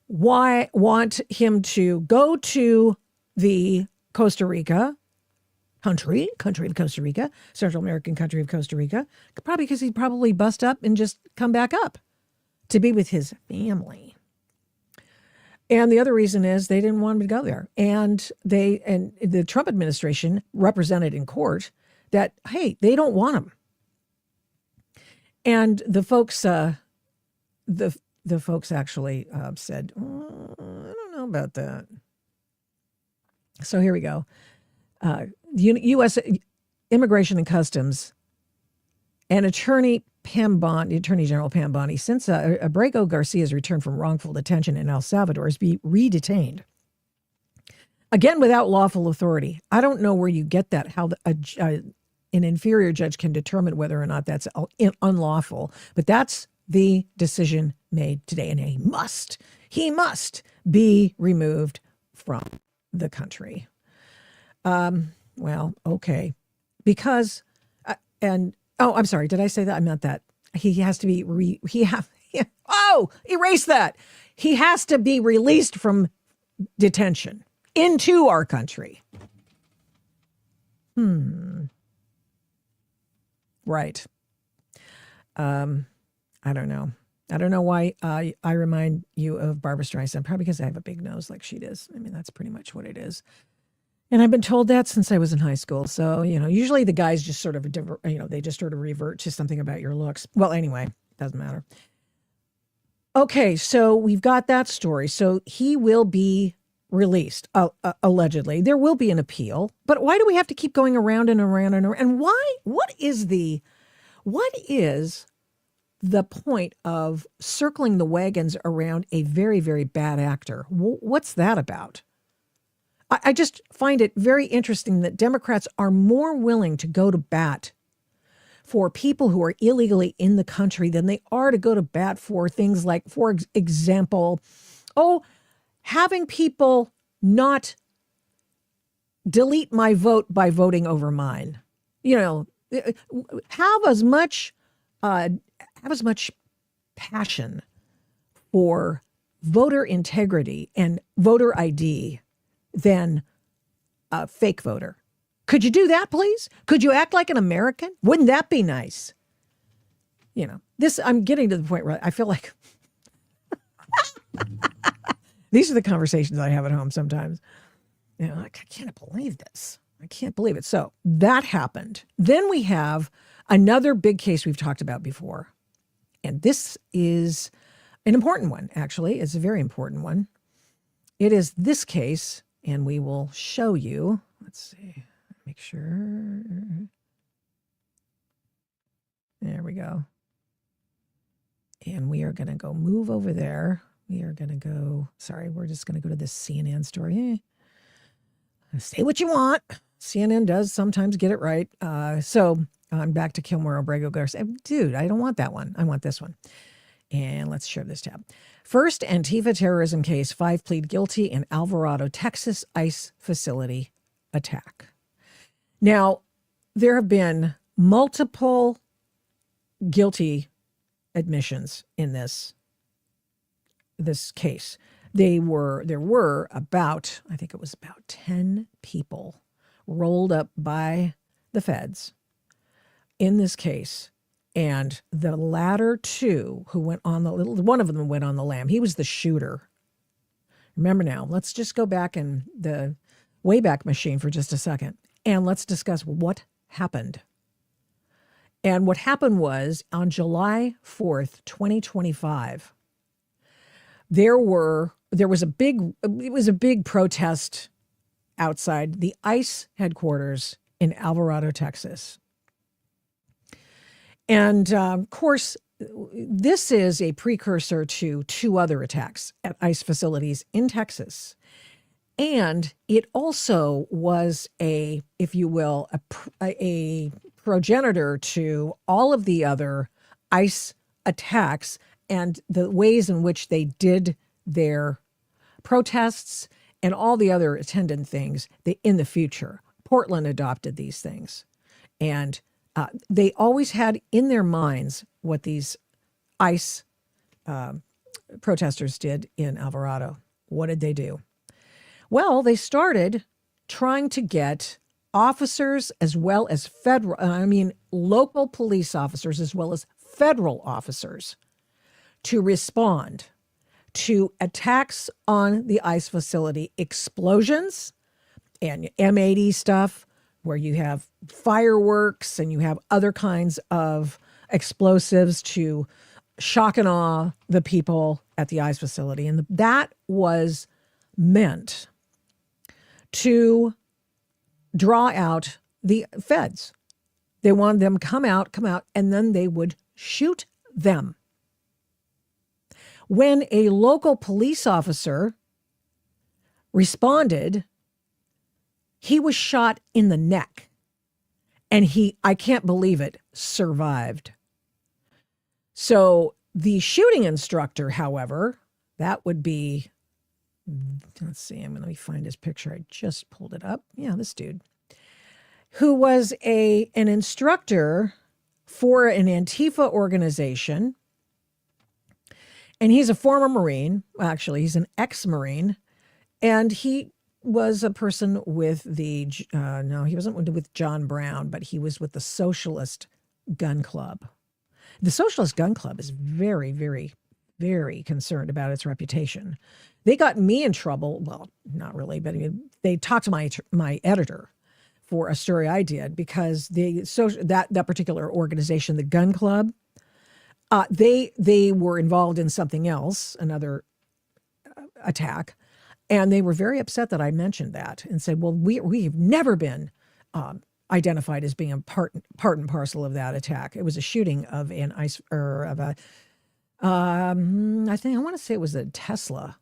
want him to go to the Costa Rica country of Costa Rica, Central American country of Costa Rica, probably because he'd probably bust up and just come back up to be with his family. And the other reason is they didn't want him to go there. And the Trump administration represented in court that, hey, they don't want him. And the folks, the folks actually said, oh, I don't know about that. So here we go. U.S. Immigration and Customs and Attorney General Pam Bondi, since Abrego Garcia's return from wrongful detention in El Salvador, is be re-detained. Again, without lawful authority. I don't know where you get that, how an inferior judge can determine whether or not that's unlawful. But that's the decision made today. And he must be removed from the country. Well, okay. Because, I'm sorry. Did I say that? I meant that. He has to be, erase that. He has to be released from detention into our country. Right. I don't know. I don't know why I remind you of Barbara Streisand, probably because I have a big nose like she does. I mean, that's pretty much what it is. And I've been told that since I was in high school. So, usually the guys just sort of, they just sort of revert to something about your looks. Well, anyway, doesn't matter. Okay, so we've got that story. So he will be released, allegedly. There will be an appeal. But why do we have to keep going around and around and around? And why? What is the point of circling the wagons around a very, very bad actor? What's that about? I just find it very interesting that Democrats are more willing to go to bat for people who are illegally in the country than they are to go to bat for things like, for example, having people not delete my vote by voting over mine. Have as much passion for voter integrity and voter ID than a fake voter. Could you do that, please? Could you act like an American? Wouldn't that be nice? I'm getting to the point where I feel like these are the conversations I have at home sometimes. I can't believe this. I can't believe it. So that happened. Then we have another big case we've talked about before. And this is an important one, actually. It's a very important one. It is this case, and we will show you. Let's see. Make sure. There we go. And we are going to go move over there. We are going to go, we're just going to go to this CNN story. Say what you want. CNN does sometimes get it right. So I'm back to Kilmore Obrego Garcia. Dude, I don't want that one. I want this one. And let's share this tab. First Antifa terrorism case, 5 plead guilty in Alvarado, Texas ICE facility attack. Now, there have been multiple guilty admissions in this case. There were about, I think it was about 10 people rolled up by the feds in this case. And the latter two who went on one of them went on the lam. He was the shooter. Remember now, let's just go back in the Wayback Machine for just a second. And let's discuss what happened. And what happened was on July 4th, 2025, there was a big protest outside the ICE headquarters in Alvarado, Texas. And of course, this is a precursor to 2 other attacks at ICE facilities in Texas. And it also was if you will, a progenitor to all of the other ICE attacks and the ways in which they did their protests and all the other attendant things in the future. Portland adopted these things. And they always had in their minds what these ICE protesters did in Alvarado. What did they do? Well, they started trying to get officers as well as local police officers as well as federal officers to respond to attacks on the ICE facility, explosions and M80 stuff, where you have fireworks and you have other kinds of explosives to shock and awe the people at the ICE facility. And that was meant to draw out the feds. They wanted them come out, and then they would shoot them. When a local police officer responded, he was shot in the neck, and I can't believe it, survived. So the shooting instructor, however, that would be, let's see, let me find his picture. I just pulled it up. Yeah, this dude, who was an instructor for an Antifa organization. And he's a former Marine. Actually, he's an ex-Marine. And he was a person with he wasn't with John Brown, but he was with the Socialist Gun Club. The Socialist Gun Club is very, very, very concerned about its reputation. They got me in trouble. Well, not really, but they talked to my editor for a story I did because that particular organization, the Gun Club, they were involved in something else, another attack, and they were very upset that I mentioned that and said, "Well, we've never been identified as being a part and parcel of that attack. It was a shooting of I want to say it was a Tesla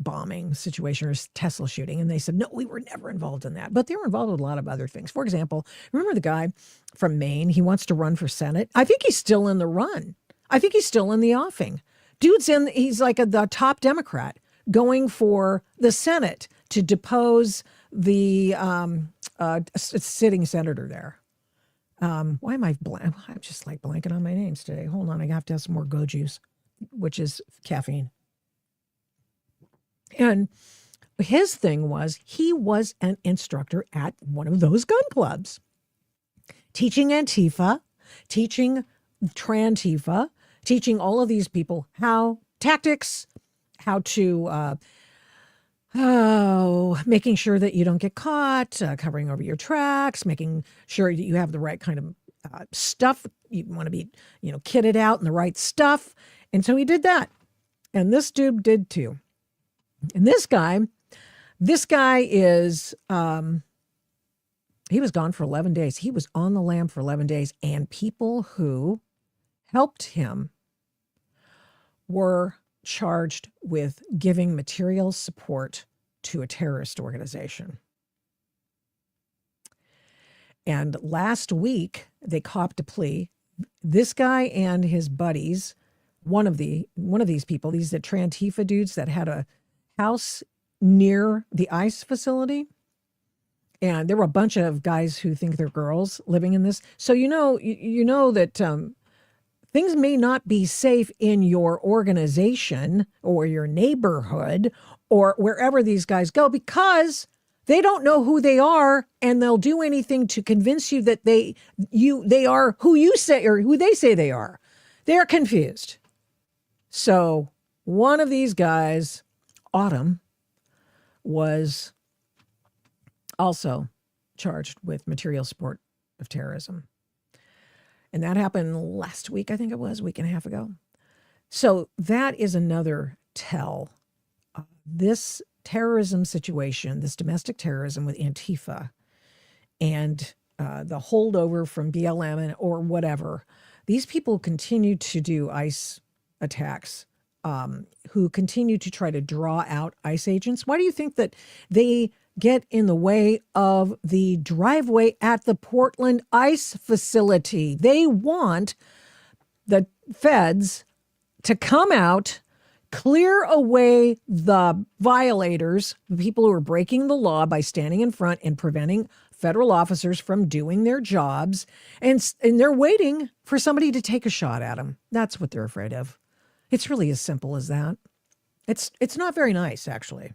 bombing situation or Tesla shooting." And they said, "No, we were never involved in that." But they were involved with a lot of other things. For example, remember the guy from Maine? He wants to run for Senate. I think he's still in the run. I think he's still in the offing. He's like the top Democrat going for the Senate to depose the sitting senator there. Why am I blank? I'm just like blanking on my names today. Hold on, I have to have some more Go Juice, which is caffeine. And his thing was he was an instructor at one of those gun clubs, teaching Antifa, teaching Trantifa, teaching all of these people tactics, how to, making sure that you don't get caught, covering over your tracks, making sure that you have the right kind of stuff. You want to be, kitted out in the right stuff. And so he did that. And this dude did too. And this guy is, he was gone for 11 days. He was on the lam for 11 days. And people who helped him were charged with giving material support to a terrorist organization. And last week, they copped a plea. This guy and his buddies, one of these people, these the Trantifa dudes that had a house near the ICE facility. And there were a bunch of guys who think they're girls living in this. So you know that things may not be safe in your organization or your neighborhood or wherever these guys go, because they don't know who they are, and they'll do anything to convince you that they are who you say or who they say they are. They're confused. So one of these guys, Autumn, was also charged with material support of terrorism. And that happened last week, I think it was, a week and a half ago. So that is another tell. This terrorism situation, this domestic terrorism with Antifa and the holdover from BLM or whatever, these people continue to do ICE attacks, who continue to try to draw out ICE agents. Why do you think that they get in the way of the driveway at the Portland ICE facility? They want the feds to come out, clear away the violators, the people who are breaking the law by standing in front and preventing federal officers from doing their jobs. And they're waiting for somebody to take a shot at them. That's what they're afraid of. It's really as simple as that. It's not very nice, actually,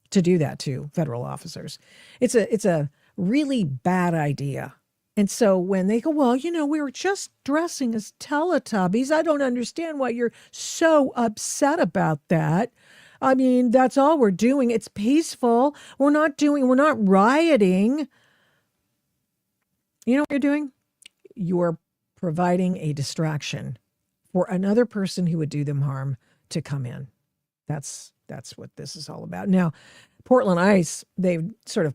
to do that to federal officers. It's a really bad idea. And so when they go, well, we were just dressing as Teletubbies. I don't understand why you're so upset about that. I mean, that's all we're doing. It's peaceful. We're not rioting. You know what you're doing? You're providing a distraction for another person who would do them harm to come in. That's what this is all about. Now, Portland ICE, they've sort of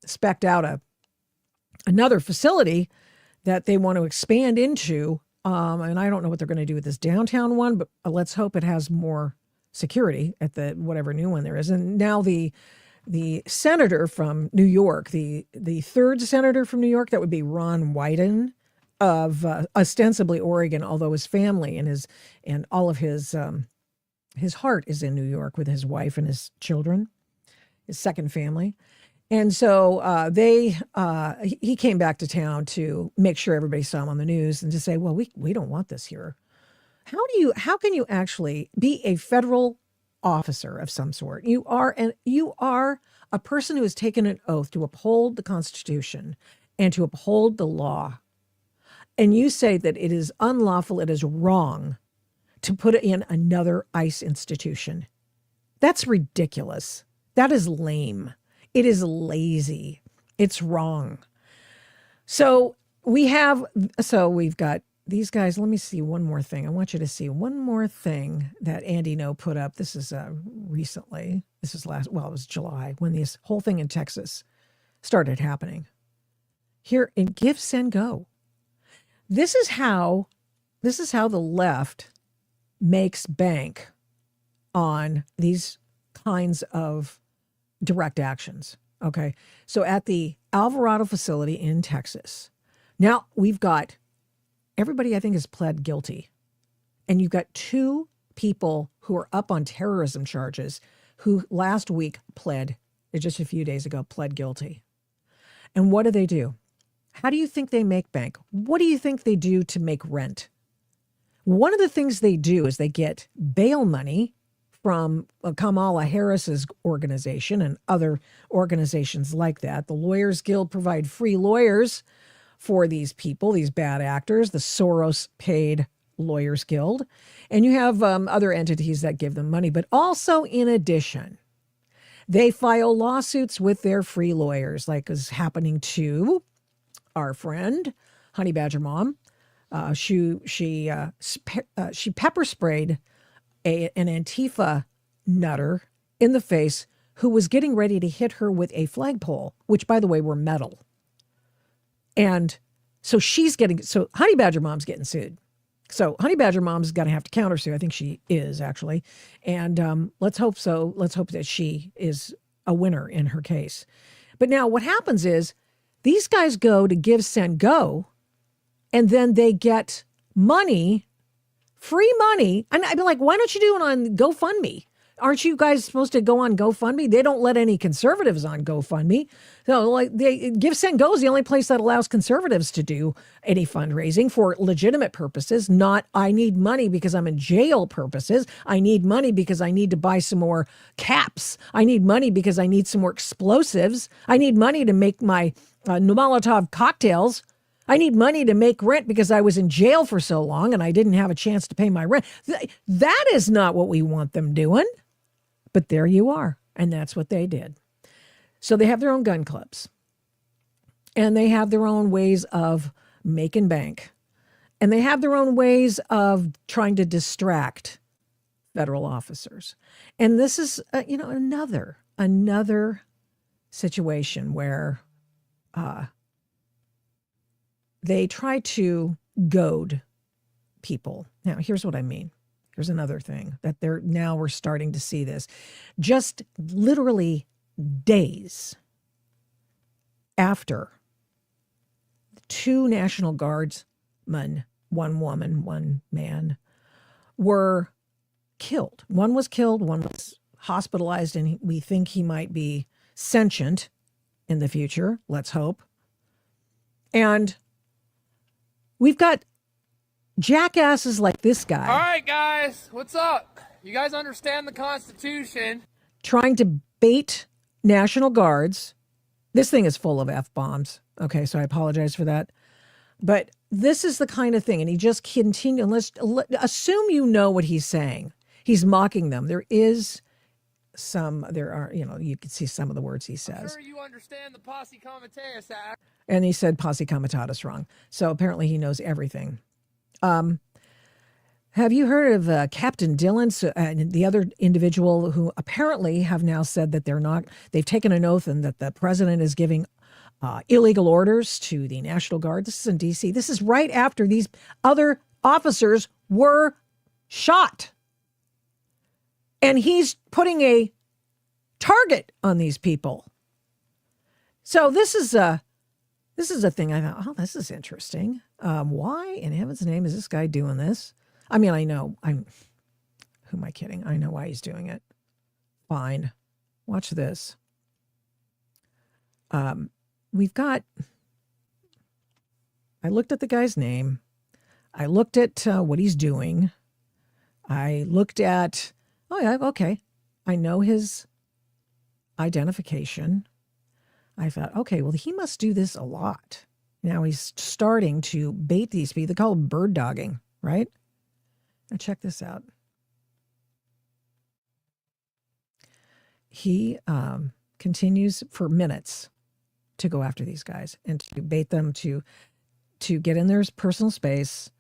spec'd out another facility that they want to expand into. And I don't know what they're going to do with this downtown one, but let's hope it has more security at the whatever new one there is. And now the senator from New York, the third senator from New York, that would be Ron Wyden of ostensibly Oregon, although his family and all of his heart is in New York with his wife and his children, his second family. And so he came back to town to make sure everybody saw him on the news and to say, well, we don't want this here. How can you actually be a federal officer of some sort? You are a person who has taken an oath to uphold the Constitution and to uphold the law. And you say that it is unlawful, it is wrong to put in another ICE institution. That's ridiculous. That is lame. It is lazy. It's wrong. So we've got these guys. Let me see one more thing. I want you to see one more thing that Andy No put up. This is recently. This is it was July when this whole thing in Texas started happening. Here in Give, Send, Go. This is how the left makes bank on these kinds of direct actions. Okay. So at the Alvarado facility in Texas, now we've got everybody I think has pled guilty. And you've got two people who are up on terrorism charges who last week just a few days ago, pled guilty. And what do? How do you think they make bank? What do you think they do to make rent? One of the things they do is they get bail money from Kamala Harris's organization and other organizations like that. The Lawyers Guild provide free lawyers for these people, these bad actors, the Soros-paid Lawyers Guild. And you have other entities that give them money. But also, in addition, they file lawsuits with their free lawyers, like is happening to our friend, Honey Badger Mom. She pepper sprayed an Antifa nutter in the face who was getting ready to hit her with a flagpole, which, by the way, were metal. And so Honey Badger Mom's getting sued. So Honey Badger Mom's going to have to countersue. I think she is actually. And let's hope so. Let's hope that she is a winner in her case. But now what happens is these guys go to Give, Send, Go, and then they get money, free money. And I'd be like, why don't you do it on GoFundMe? Aren't you guys supposed to go on GoFundMe? They don't let any conservatives on GoFundMe. So like Give, Send, Go is the only place that allows conservatives to do any fundraising for legitimate purposes, not I need money because I'm in jail purposes. I need money because I need to buy some more caps. I need money because I need some more explosives. I need money to make my Molotov cocktails. I need money to make rent because I was in jail for so long and I didn't have a chance to pay my rent. That is not what we want them doing. But there you are. And that's what they did. So they have their own gun clubs. And they have their own ways of making bank. And they have their own ways of trying to distract federal officers. And this is, another situation where they try to goad people. Now, here's what I mean. Here's another thing that we're starting to see this. Just literally days after 2 National Guardsmen, 1 woman, 1 man, were killed. One was killed, one was hospitalized, and we think he might be sentient in the future. Let's hope. And we've got jackasses like this guy. All right, guys, what's up? You guys understand the Constitution? Trying to bait National Guards. This thing is full of F-bombs. Okay, so I apologize for that. But this is the kind of thing, and he just continues. Let's assume you know what he's saying. He's mocking them. You can see some of the words he says. I'm sure you understand the Posse Comitatus Act. And he said Posse Comitatus wrong. So apparently he knows everything. Have you heard of Captain Dillon and the other individual who apparently have now said that they've taken an oath and that the president is giving illegal orders to the National Guard? This is in D.C. This is right after these other officers were shot. And he's putting a target on these people. So this is a thing I thought, oh, this is interesting. Why in heaven's name is this guy doing this? I mean, who am I kidding? I know why he's doing it. Fine. Watch this. We've got, I looked at the guy's name. I looked at what he's doing. I looked at, oh yeah, okay. I know his identification. I thought, okay, well, he must do this a lot. Now he's starting to bait these people. They call it bird dogging, right? Now check this out. He continues for minutes to go after these guys and to bait them to get in their personal space.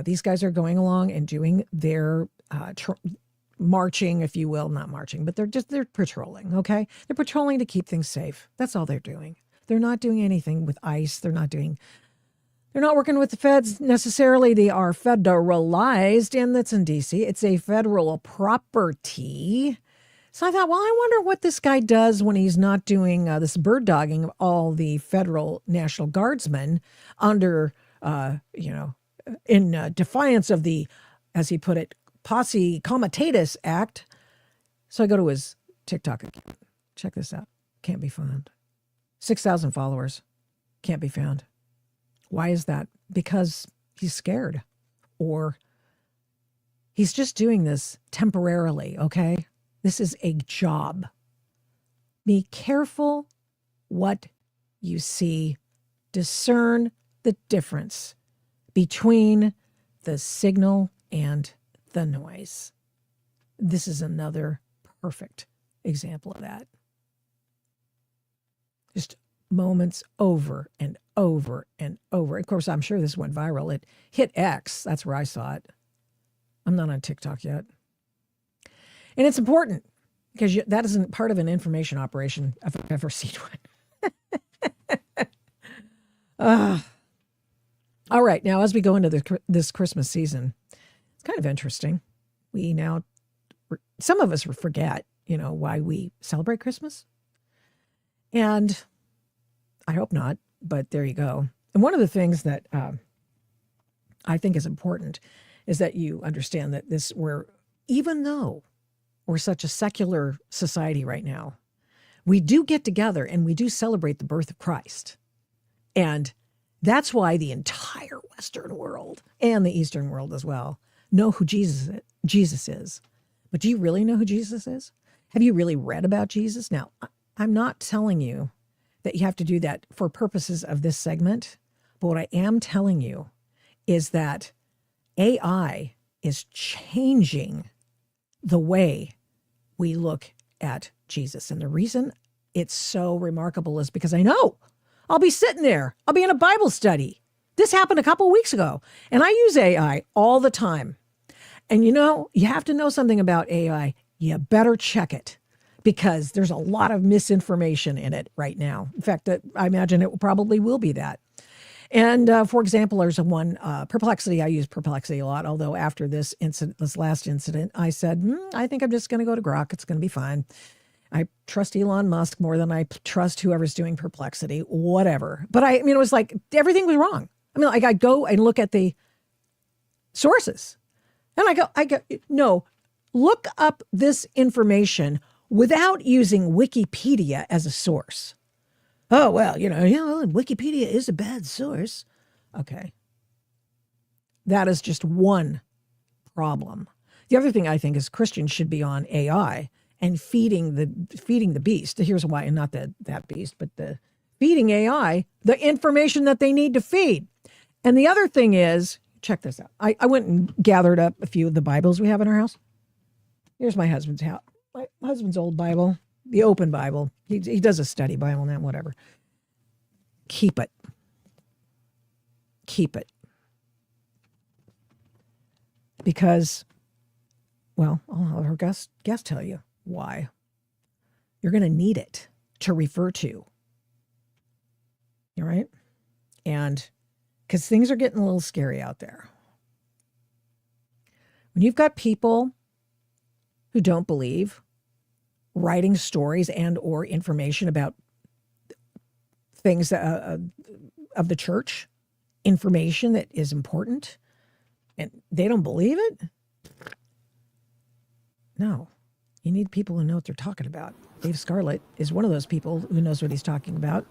These guys are going along and doing their marching, if you will, not marching, but they're patrolling. Okay. They're patrolling to keep things safe. That's all they're doing. They're not doing anything with ICE. They're not working with the feds necessarily. They are federalized, and that's in DC. It's a federal property. So I thought, well, I wonder what this guy does when he's not doing this bird dogging of all the federal National Guardsmen under, in defiance of the, as he put it, Posse Comitatus Act. So I go to his TikTok account. Check this out. Can't be found. 6,000 followers. Can't be found. Why is that? Because he's scared, or he's just doing this temporarily, okay? This is a job. Be careful what you see. Discern the difference between the signal and the noise. This is another perfect example of that. Just moments over and over and over. Of course, I'm sure this went viral. It hit X. That's where I saw it. I'm not on TikTok yet. And it's important because that isn't part of an information operation if I've ever seen one. All right. Now, as we go into this Christmas season, it's kind of interesting. Some of us forget, why we celebrate Christmas. And I hope not, but there you go. And one of the things that I think is important is that you understand that even though we're such a secular society right now, we do get together and we do celebrate the birth of Christ. And that's why the entire Western world and the Eastern world as well know who Jesus is. But do you really know who Jesus is? Have you really read about Jesus? Now, I'm not telling you that you have to do that for purposes of this segment, but what I am telling you is that AI is changing the way we look at Jesus. And the reason it's so remarkable is because I know I'll be sitting there. I'll be in a Bible study. This happened a couple of weeks ago, and I use AI all the time. And you have to know something about AI. You better check it because there's a lot of misinformation in it right now. In fact, I imagine it probably will be that. And for example, there's Perplexity. I use Perplexity a lot, although after this last incident, I said, I think I'm just going to go to Grok. It's going to be fine. I trust Elon Musk more than I trust whoever's doing Perplexity, whatever. But it was like everything was wrong. I go and look at the sources and I go, no, look up this information without using Wikipedia as a source. Oh, well, Wikipedia is a bad source. Okay. That is just one problem. The other thing I think is Christians should be on AI and feeding the beast. Here's why, and not that beast, but the feeding AI the information that they need to feed. And the other thing is, check this out. I went and gathered up a few of the Bibles we have in our house. Here's my husband's house. My husband's old Bible, the open Bible. He does a study Bible now, whatever. Keep it. Keep it. Because, well, I'll have our guest tell you why. You're going to need it to refer to. All right? And because things are getting a little scary out there. When you've got people who don't believe, writing stories and or information about things of the church, information that is important, and they don't believe it, no. You need people who know what they're talking about. Dave Scarlett is one of those people who knows what he's talking about.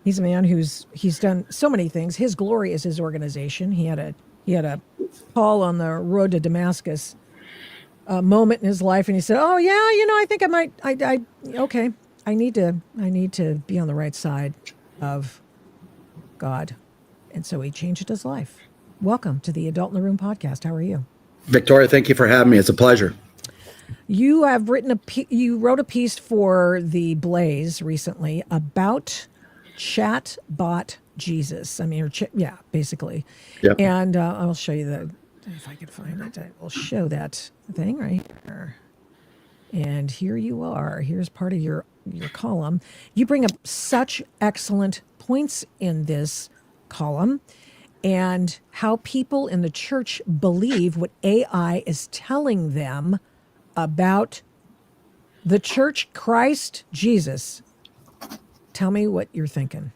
He's a man he's done so many things. His glory is his organization. He had a Paul on the road to Damascus moment in his life, and he said, "Oh yeah, I think I might. Okay. I need to be on the right side of God," and so he changed his life. Welcome to the Adult in the Room podcast. How are you, Victoria? Thank you for having me. It's a pleasure. You have you wrote a piece for the Blaze recently about chatbot Jesus. Basically. Yep. And I'll show you if I can find it. I will show that thing right here. And here you are. Here's part of your column. You bring up such excellent points in this column and how people in the church believe what AI is telling them about the church, Christ, Jesus. Tell me what you're thinking.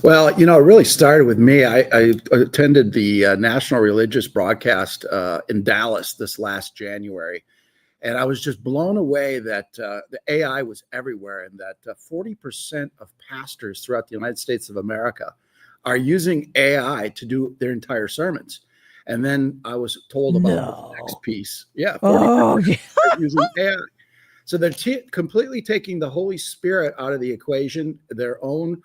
Well, it really started with me. I attended the national religious broadcast in Dallas this last January, and I was just blown away that the AI was everywhere and that 40% of pastors throughout the United States of America are using AI to do their entire sermons. And then I was told about the next piece. Yeah, 40% are using AI. So they're completely taking the Holy Spirit out of the equation, their own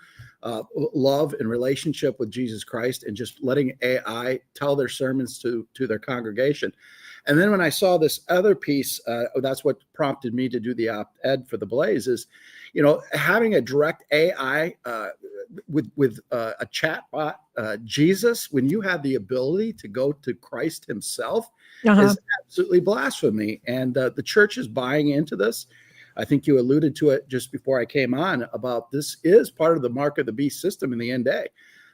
love and relationship with Jesus Christ, and just letting AI tell their sermons to their congregation. And then when I saw this other piece, that's what prompted me to do the op-ed for the Blaze is, having a direct AI with a chatbot, Jesus, when you have the ability to go to Christ himself, is absolutely blasphemy. And the church is buying into this. I think you alluded to it just before I came on about this is part of the mark of the beast system in the end day.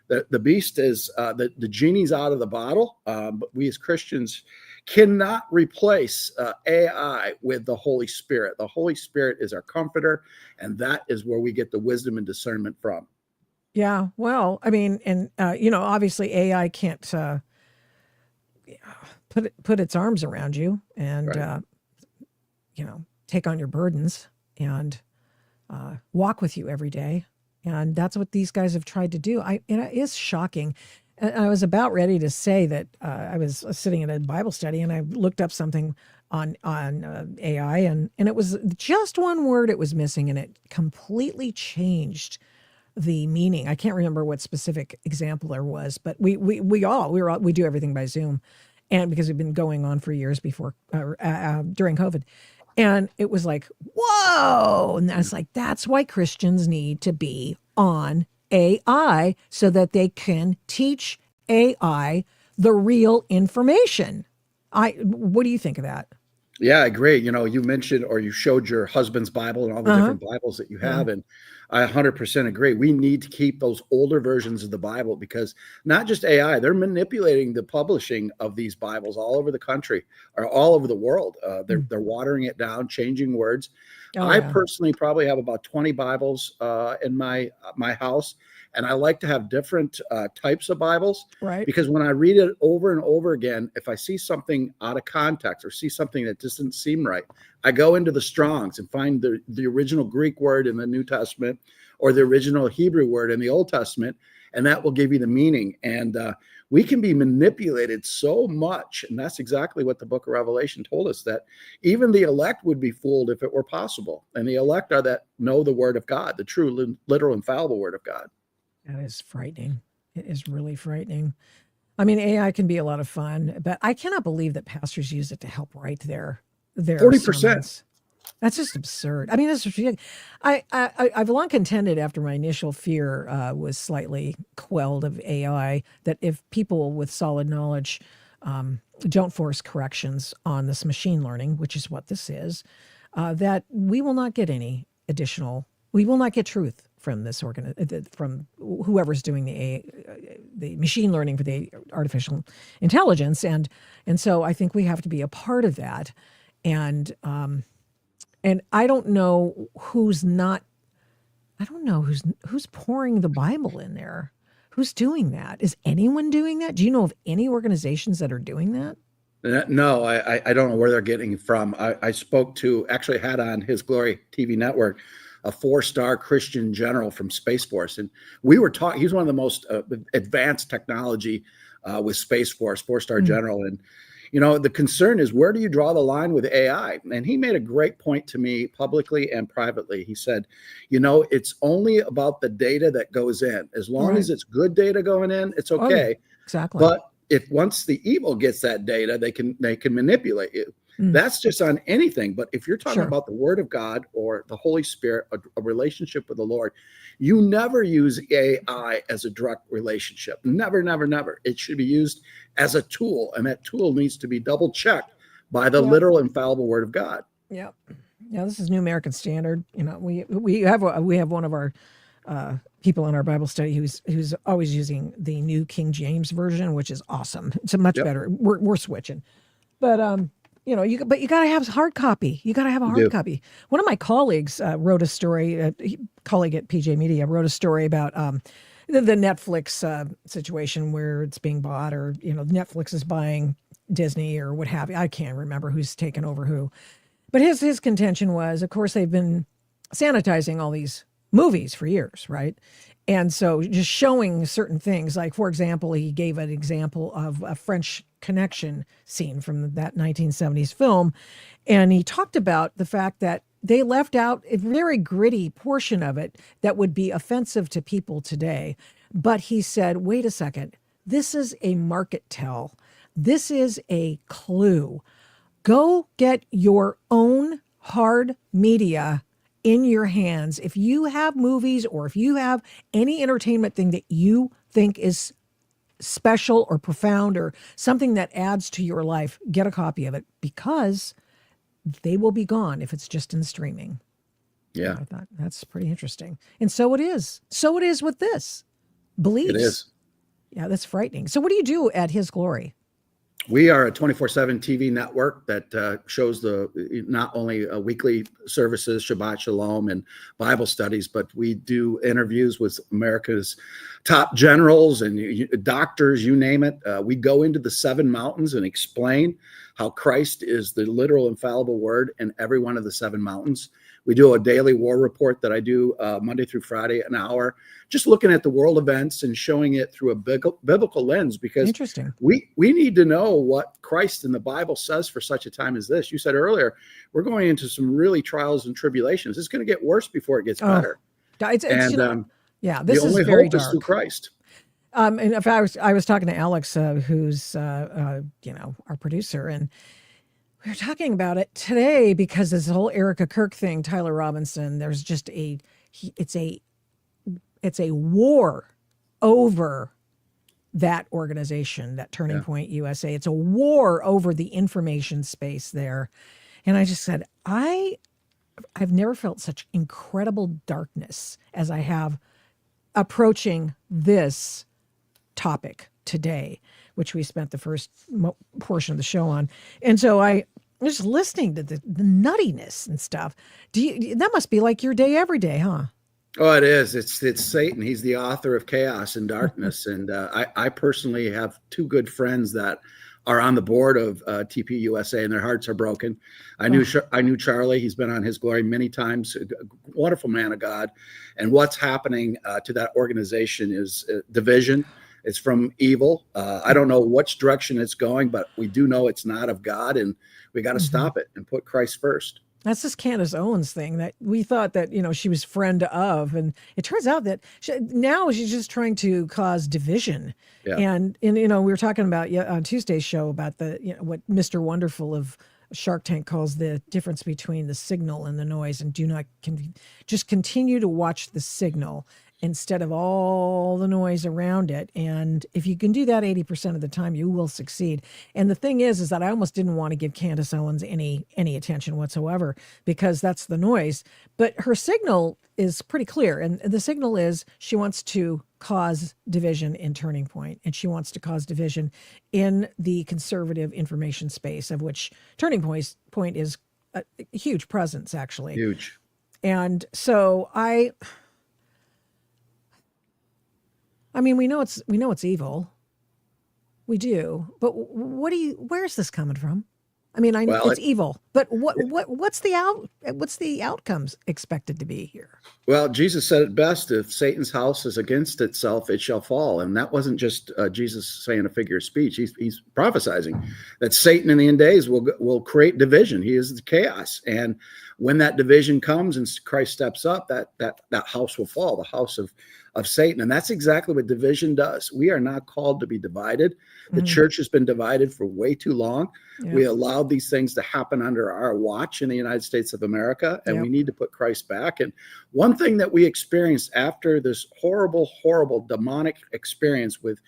The beast is the genie's out of the bottle, but we as Christians cannot replace AI with the Holy Spirit. The Holy Spirit is our comforter, and that is where we get the wisdom and discernment from. Yeah, well, I mean, and obviously AI can't put its arms around you and Right. take on your burdens and walk with you every day. And that's what these guys have tried to do. It is shocking. And I was about ready to say that I was sitting in a Bible study and I looked up something on AI and it was just one word it was missing and it completely changed the meaning. I can't remember what specific example there was, but we do everything by Zoom, and because we've been going on for years before during COVID. And it was like, whoa. And that's like, that's why Christians need to be on AI so that they can teach AI the real information. What do you think of that? Yeah, I agree. You mentioned or you showed your husband's Bible and all the different Bibles that you have. And I 100% agree. We need to keep those older versions of the Bible because not just AI, they're manipulating the publishing of these Bibles all over the country or all over the world. They're watering it down, changing words. I personally probably have about 20 Bibles in my house. And I like to have different types of Bibles, right? Because when I read it over and over again, if I see something out of context or see something that just doesn't seem right, I go into the Strongs and find the original Greek word in the New Testament or the original Hebrew word in the Old Testament, and that will give you the meaning. And we can be manipulated so much, and that's exactly what the book of Revelation told us, that even the elect would be fooled if it were possible. And the elect are that know the word of God, the true, literal, infallible word of God. That is frightening. It is really frightening. I mean, AI can be a lot of fun, but I cannot believe that pastors use it to help write their 40%. sermons. That's just absurd. I mean, this is I've long contended after my initial fear was slightly quelled of AI that if people with solid knowledge don't force corrections on this machine learning, which is what this is, that we will not get we will not get truth from this from whoever's doing the machine learning for the artificial intelligence, and so I think we have to be a part of that, and I don't know who's pouring the Bible in there. Who's doing that? Is anyone doing that? Do you know of any organizations that are doing that? No, I don't know where they're getting it from. I actually had on His Glory TV network a 4-star Christian general from Space Force. And we were talking, he's one of the most advanced technology with Space Force, 4-star general. And, the concern is, where do you draw the line with AI? And he made a great point to me publicly and privately. He said, it's only about the data that goes in. As long as it's good data going in, it's okay. Exactly. But if once the evil gets that data, they can manipulate you. That's just on anything. But if you're talking about the word of God or the Holy Spirit, a relationship with the Lord, you never use AI as a direct relationship. Never, never, never. It should be used as a tool. And that tool needs to be double checked by the literal infallible word of God. Yeah. Yeah. This is New American Standard. We have one of our people in our Bible study who's always using the New King James Version, which is awesome. It's a much better. We're switching, but you got to have hard copy. You got to have a hard copy. One of my colleagues wrote a story. Colleague at PJ Media wrote a story about the Netflix situation where it's being bought, or Netflix is buying Disney or what have you. I can't remember who's taken over who, but his contention was, of course, they've been sanitizing all these movies for years, right? And so just showing certain things, like, for example, he gave an example of a French Connection scene from that 1970s film. And he talked about the fact that they left out a very gritty portion of it that would be offensive to people today. But he said, wait a second, this is a market tell. This is a clue. Go get your own hard media in your hands. If you have movies or if you have any entertainment thing that you think is special or profound or something that adds to your life, get a copy of it, because they will be gone if it's just in streaming. Yeah. I thought that's pretty interesting. And so it is. So it is with this. Beliefs. It is. Yeah, that's frightening. So what do you do at His Glory? We are a 24/7 TV network that shows not only weekly services, Shabbat Shalom, and Bible studies, but we do interviews with America's top generals and doctors, you name it. We go into the 7 mountains and explain how Christ is the literal infallible word in every one of the 7 mountains. We do a daily war report that I do Monday through Friday, an hour, just looking at the world events and showing it through a biblical lens, because Interesting. we need to know what Christ in the Bible says for such a time as this. You said earlier, we're going into some really trials and tribulations. It's going to get worse before it gets better. Yeah, this the only is very hope dark. is through Christ. And if I was talking to Alex, who's our producer, and we were talking about it today because this whole Erica Kirk thing, Tyler Robinson. There's just it's a war over that organization, that Turning Point USA. It's a war over the information space there, and I just said I've never felt such incredible darkness as I have approaching this topic today, which we spent the first portion of the show on. And so I was just listening to the nuttiness and stuff. That must be like your day every day, huh? Oh, it is. It's Satan. He's the author of chaos and darkness. And I personally have 2 good friends that are on the board of TP USA, and their hearts are broken. I knew Charlie. He's been on His Glory many times. A wonderful man of God. And what's happening to that organization is division. It's from evil. I don't know which direction it's going, but we do know it's not of God, and we got to stop it and put Christ first. That's this Candace Owens thing that we thought that, she was friend of. And it turns out that now she's just trying to cause division. Yeah. And we were talking about on Tuesday's show about what Mr. Wonderful of Shark Tank calls the difference between the signal and the noise, and just continue to watch the signal instead of all the noise around it. And if you can do that 80% of the time, you will succeed. And the thing is that I almost didn't want to give Candace Owens any attention whatsoever, because that's the noise. But her signal is pretty clear. And the signal is she wants to cause division in Turning Point, and she wants to cause division in the conservative information space, of which Turning Point is a huge presence, actually. Huge. And so we know it's evil. We do. But where's this coming from? I mean, I know it's evil, but what's the outcomes expected to be here? Well, Jesus said it best: if Satan's house is against itself, it shall fall. And that wasn't just Jesus saying a figure of speech. He's prophesizing that Satan in the end days will create division. He is the chaos. And when that division comes and Christ steps up, that house will fall, the house of Satan. And that's exactly what division does. We are not called to be divided. The church has been divided for way too long. Yeah. We allowed these things to happen under our watch in the United States of America, and we need to put Christ back. And one thing that we experienced after this horrible, horrible demonic experience with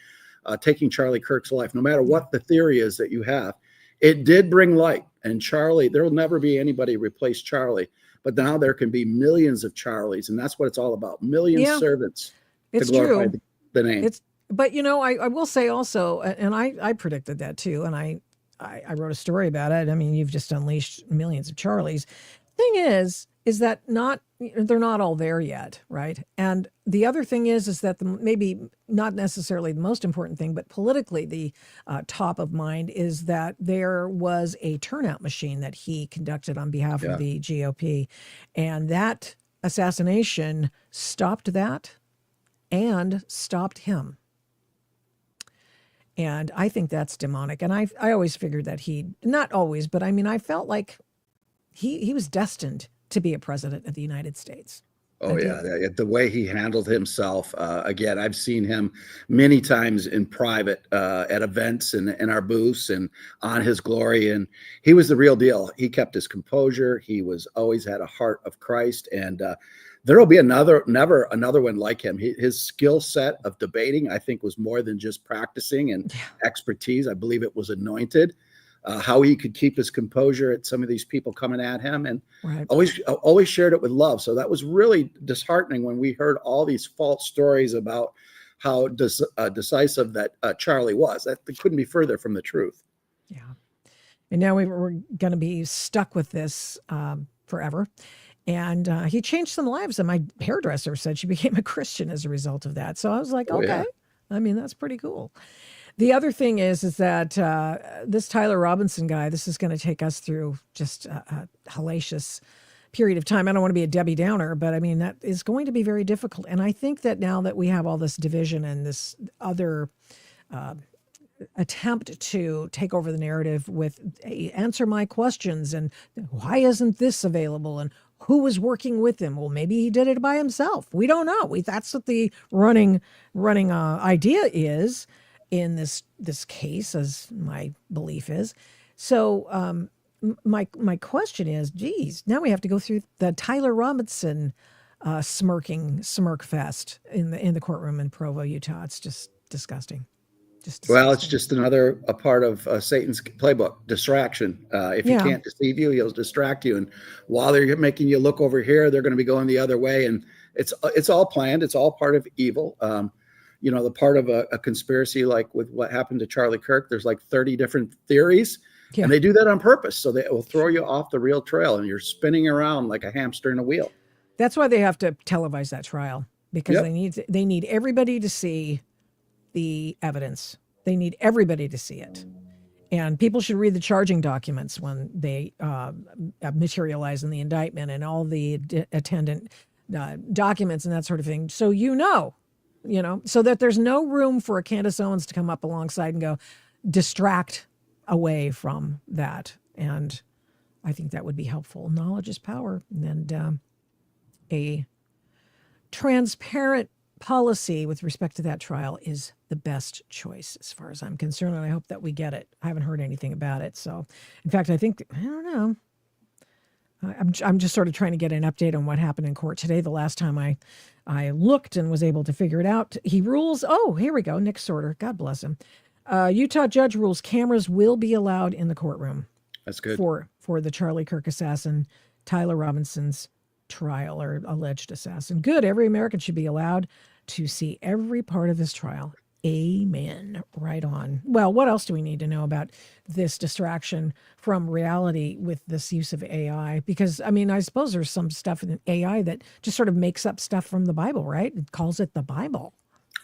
taking Charlie Kirk's life, no matter what the theory is that you have, it did bring light. And Charlie, there will never be anybody replace Charlie, but now there can be millions of Charlies, and that's what it's all about. Millions servants to glorify the name. But I will say also, and I predicted that too, and I wrote a story about it. I mean, you've just unleashed millions of Charlies. Thing is that they're not all there yet, right? And the other thing is that maybe not necessarily the most important thing, but politically the top of mind is that there was a turnout machine that he conducted on behalf of the GOP, and that assassination stopped that and stopped him. And I think that's demonic. And I always figured that not always, but I felt like he was destined to be a president of the United States. Oh, yeah. The way he handled himself. Again, I've seen him many times in private at events and in our booths and on His Glory. And he was the real deal. He kept his composure. He always had a heart of Christ. And there will be never another one like him. His skill set of debating, I think, was more than just practicing and expertise. I believe it was anointed. How he could keep his composure at some of these people coming at him, and always shared it with love. So that was really disheartening when we heard all these false stories about how decisive that Charlie was. That couldn't be further from the truth. Yeah. And now we're going to be stuck with this forever. And he changed some lives. And my hairdresser said she became a Christian as a result of that. So I was like, okay. I mean, that's pretty cool. The other thing is that this Tyler Robinson guy, this is going to take us through just a hellacious period of time. I don't want to be a Debbie Downer, but I mean, that is going to be very difficult. And I think that now that we have all this division and this other attempt to take over the narrative with answer my questions and why isn't this available and who was working with him? Well, maybe he did it by himself. We don't know. That's what the running idea is in this case, as my belief is. So my question is, geez, now we have to go through the Tyler Robinson smirk fest in the courtroom in Provo, Utah. It's just disgusting. Well, it's just a part of Satan's playbook, distraction. If he can't deceive you, he'll distract you. And while they're making you look over here, they're going to be going the other way. And it's all planned. It's all part of evil. The part of a conspiracy, like with what happened to Charlie Kirk, there's like 30 different theories. Yeah. And they do that on purpose. So they will throw you off the real trail and you're spinning around like a hamster in a wheel. That's why they have to televise that trial, because they need everybody to see the evidence. They need everybody to see it. And people should read the charging documents when they materialize in the indictment and all the attendant documents and that sort of thing. So so that there's no room for a Candace Owens to come up alongside and go distract away from that. And I think that would be helpful. Knowledge is power. And a transparent policy with respect to that trial is the best choice as far as I'm concerned. And I hope that we get it. I haven't heard anything about it. So in fact, I don't know. I'm just sort of trying to get an update on what happened in court today. The last time I looked and was able to figure it out, he rules. Oh, here we go. Nick Sorter. God bless him. Utah judge rules cameras will be allowed in the courtroom. That's good. For the Charlie Kirk assassin, Tyler Robinson's trial, or alleged assassin. Good. Every American should be allowed to see every part of this trial. Amen. Right on. Well, what else do we need to know about this distraction from reality with this use of AI? Because, I mean, I suppose there's some stuff in AI that just sort of makes up stuff from the Bible, right? It calls it the Bible.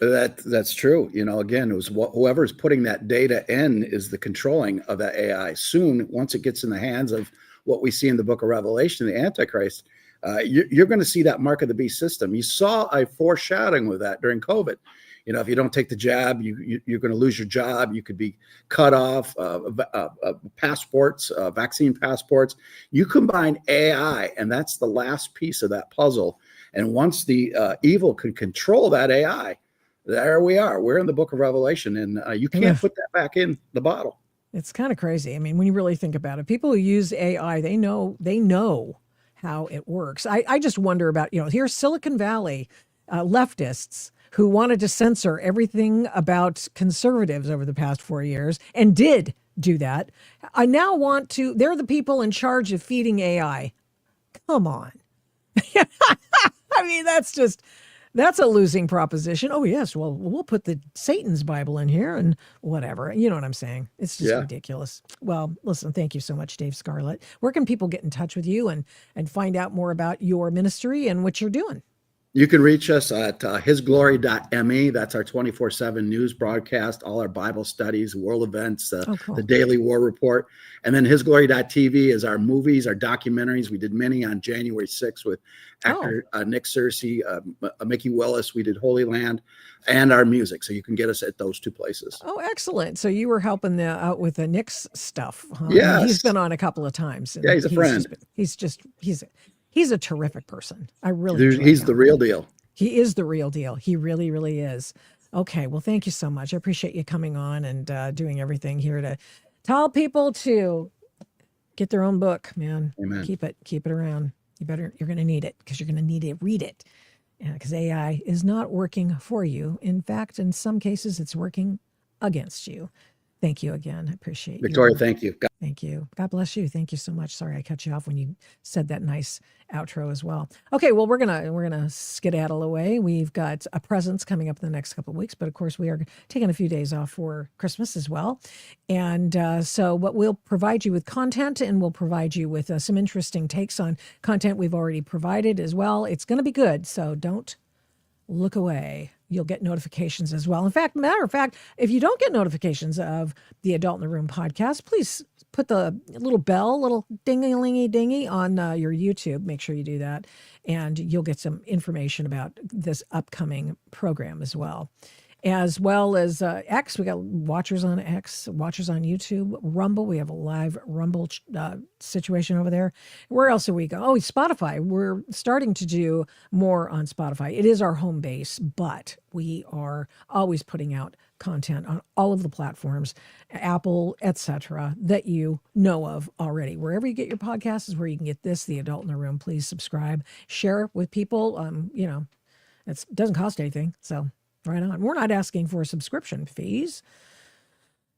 That's true. Again, it was whoever's putting that data in is the controlling of that AI. Soon, once it gets in the hands of what we see in the book of Revelation, the Antichrist, you're going to see that mark of the beast system. You saw a foreshadowing with that during COVID. If you don't take the jab, you're going to lose your job. You could be cut off. Passports, vaccine passports. You combine AI, and that's the last piece of that puzzle. And once the evil can control that AI, there we are. We're in the book of Revelation, and you can't put that back in the bottle. It's kind of crazy. I mean, when you really think about it, people who use AI, they know how it works. I just wonder about, here's Silicon Valley leftists who wanted to censor everything about conservatives over the past 4 years and did do that. I now they're the people in charge of feeding AI. Come on. I mean, that's a losing proposition. Oh, yes. Well, we'll put the Satan's Bible in here and whatever. You know what I'm saying? It's just ridiculous. Well, listen, thank you so much, Dave Scarlett. Where can people get in touch with you and find out more about your ministry and what you're doing? You can reach us at hisglory.me. That's our 24/7 news broadcast, all our Bible studies, world events, cool. The Daily War Report. And then hisglory.tv is our movies, our documentaries. We did many on January 6th with actor Nick Searcy, Mickey Willis. We did Holy Land, and our music. So you can get us at those two places. Oh, excellent. So you were helping out with the Nick's stuff. Huh? Yes. He's been on a couple of times. Yeah, he's a friend. He's a terrific person. I really He's the real deal. He is the real deal. He really, really is. Okay. Well, thank you so much. I appreciate you coming on and doing everything here to tell people to get their own book, man. Amen. Keep it around. You're going to need it because you're going to need to read it. Because AI is not working for you. In fact, in some cases, it's working against you. Thank you again. I appreciate you. Victoria, thank you. Thank you. God bless you. Thank you so much. Sorry I cut you off when you said that nice outro as well. Okay, well we're gonna skedaddle away. We've got a presents coming up in the next couple of weeks, but of course we are taking a few days off for Christmas as well. And so what we'll provide you with content, and we'll provide you with some interesting takes on content we've already provided as well. It's going to be good, so don't look away. You'll get notifications as well. In fact, matter of fact, if you don't get notifications of the Adult in the Room podcast, please put the little bell, little ding-a-lingy-dingy on your YouTube. Make sure you do that, and you'll get some information about this upcoming program as well. As well as X, we got watchers on X, watchers on YouTube, Rumble. We have a live Rumble situation over there. Where else do we go? Oh, Spotify. We're starting to do more on Spotify. It is our home base, but we are always putting out content on all of the platforms, Apple, etc., that you know of already. Wherever you get your podcasts is where you can get this, The Adult in the Room. Please subscribe, share it with people. It doesn't cost anything, so. Right on. We're not asking for subscription fees.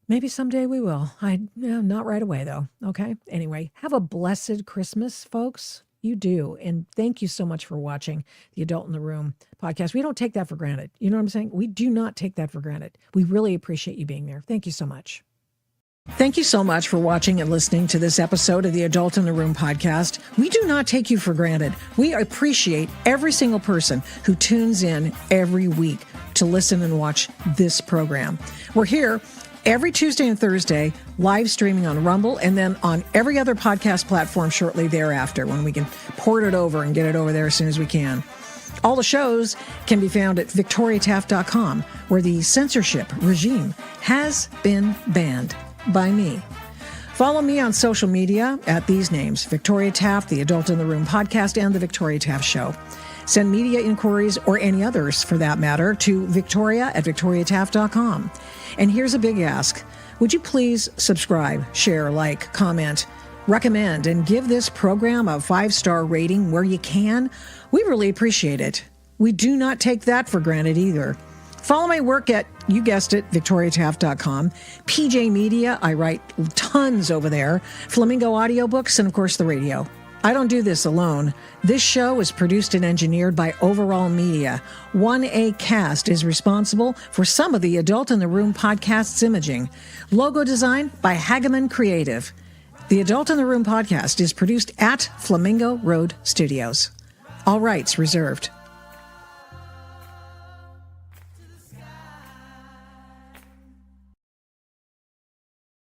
Maybe someday we will. Not right away, though. Okay? Anyway, have a blessed Christmas, folks. You do. And thank you so much for watching the Adult in the Room podcast. We don't take that for granted. You know what I'm saying? We do not take that for granted. We really appreciate you being there. Thank you so much. Thank you so much for watching and listening to this episode of the Adult in the Room podcast. We do not take you for granted. We appreciate every single person who tunes in every week to listen and watch this program. We're here every Tuesday and Thursday, live streaming on Rumble, and then on every other podcast platform shortly thereafter when we can port it over and get it over there as soon as we can. All the shows can be found at victoriataft.com, where the censorship regime has been banned by me. Follow me on social media at these names: Victoria Taft, the Adult in the Room podcast, and the Victoria Taft Show. Send media inquiries, or any others for that matter, to victoria@victoriataft.com. And here's a big ask. Would you please subscribe, share, like, comment, recommend, and give this program a 5-star rating where you can? We really appreciate it. We do not take that for granted either. Follow my work at, you guessed it, victoriataft.com. PJ Media, I write tons over there. Flamingo Audiobooks, and of course the radio. I don't do this alone. This show is produced and engineered by Overall Media. 1A Cast is responsible for some of the Adult in the Room podcast's imaging. Logo design by Hageman Creative. The Adult in the Room podcast is produced at Flamingo Road Studios. All rights reserved.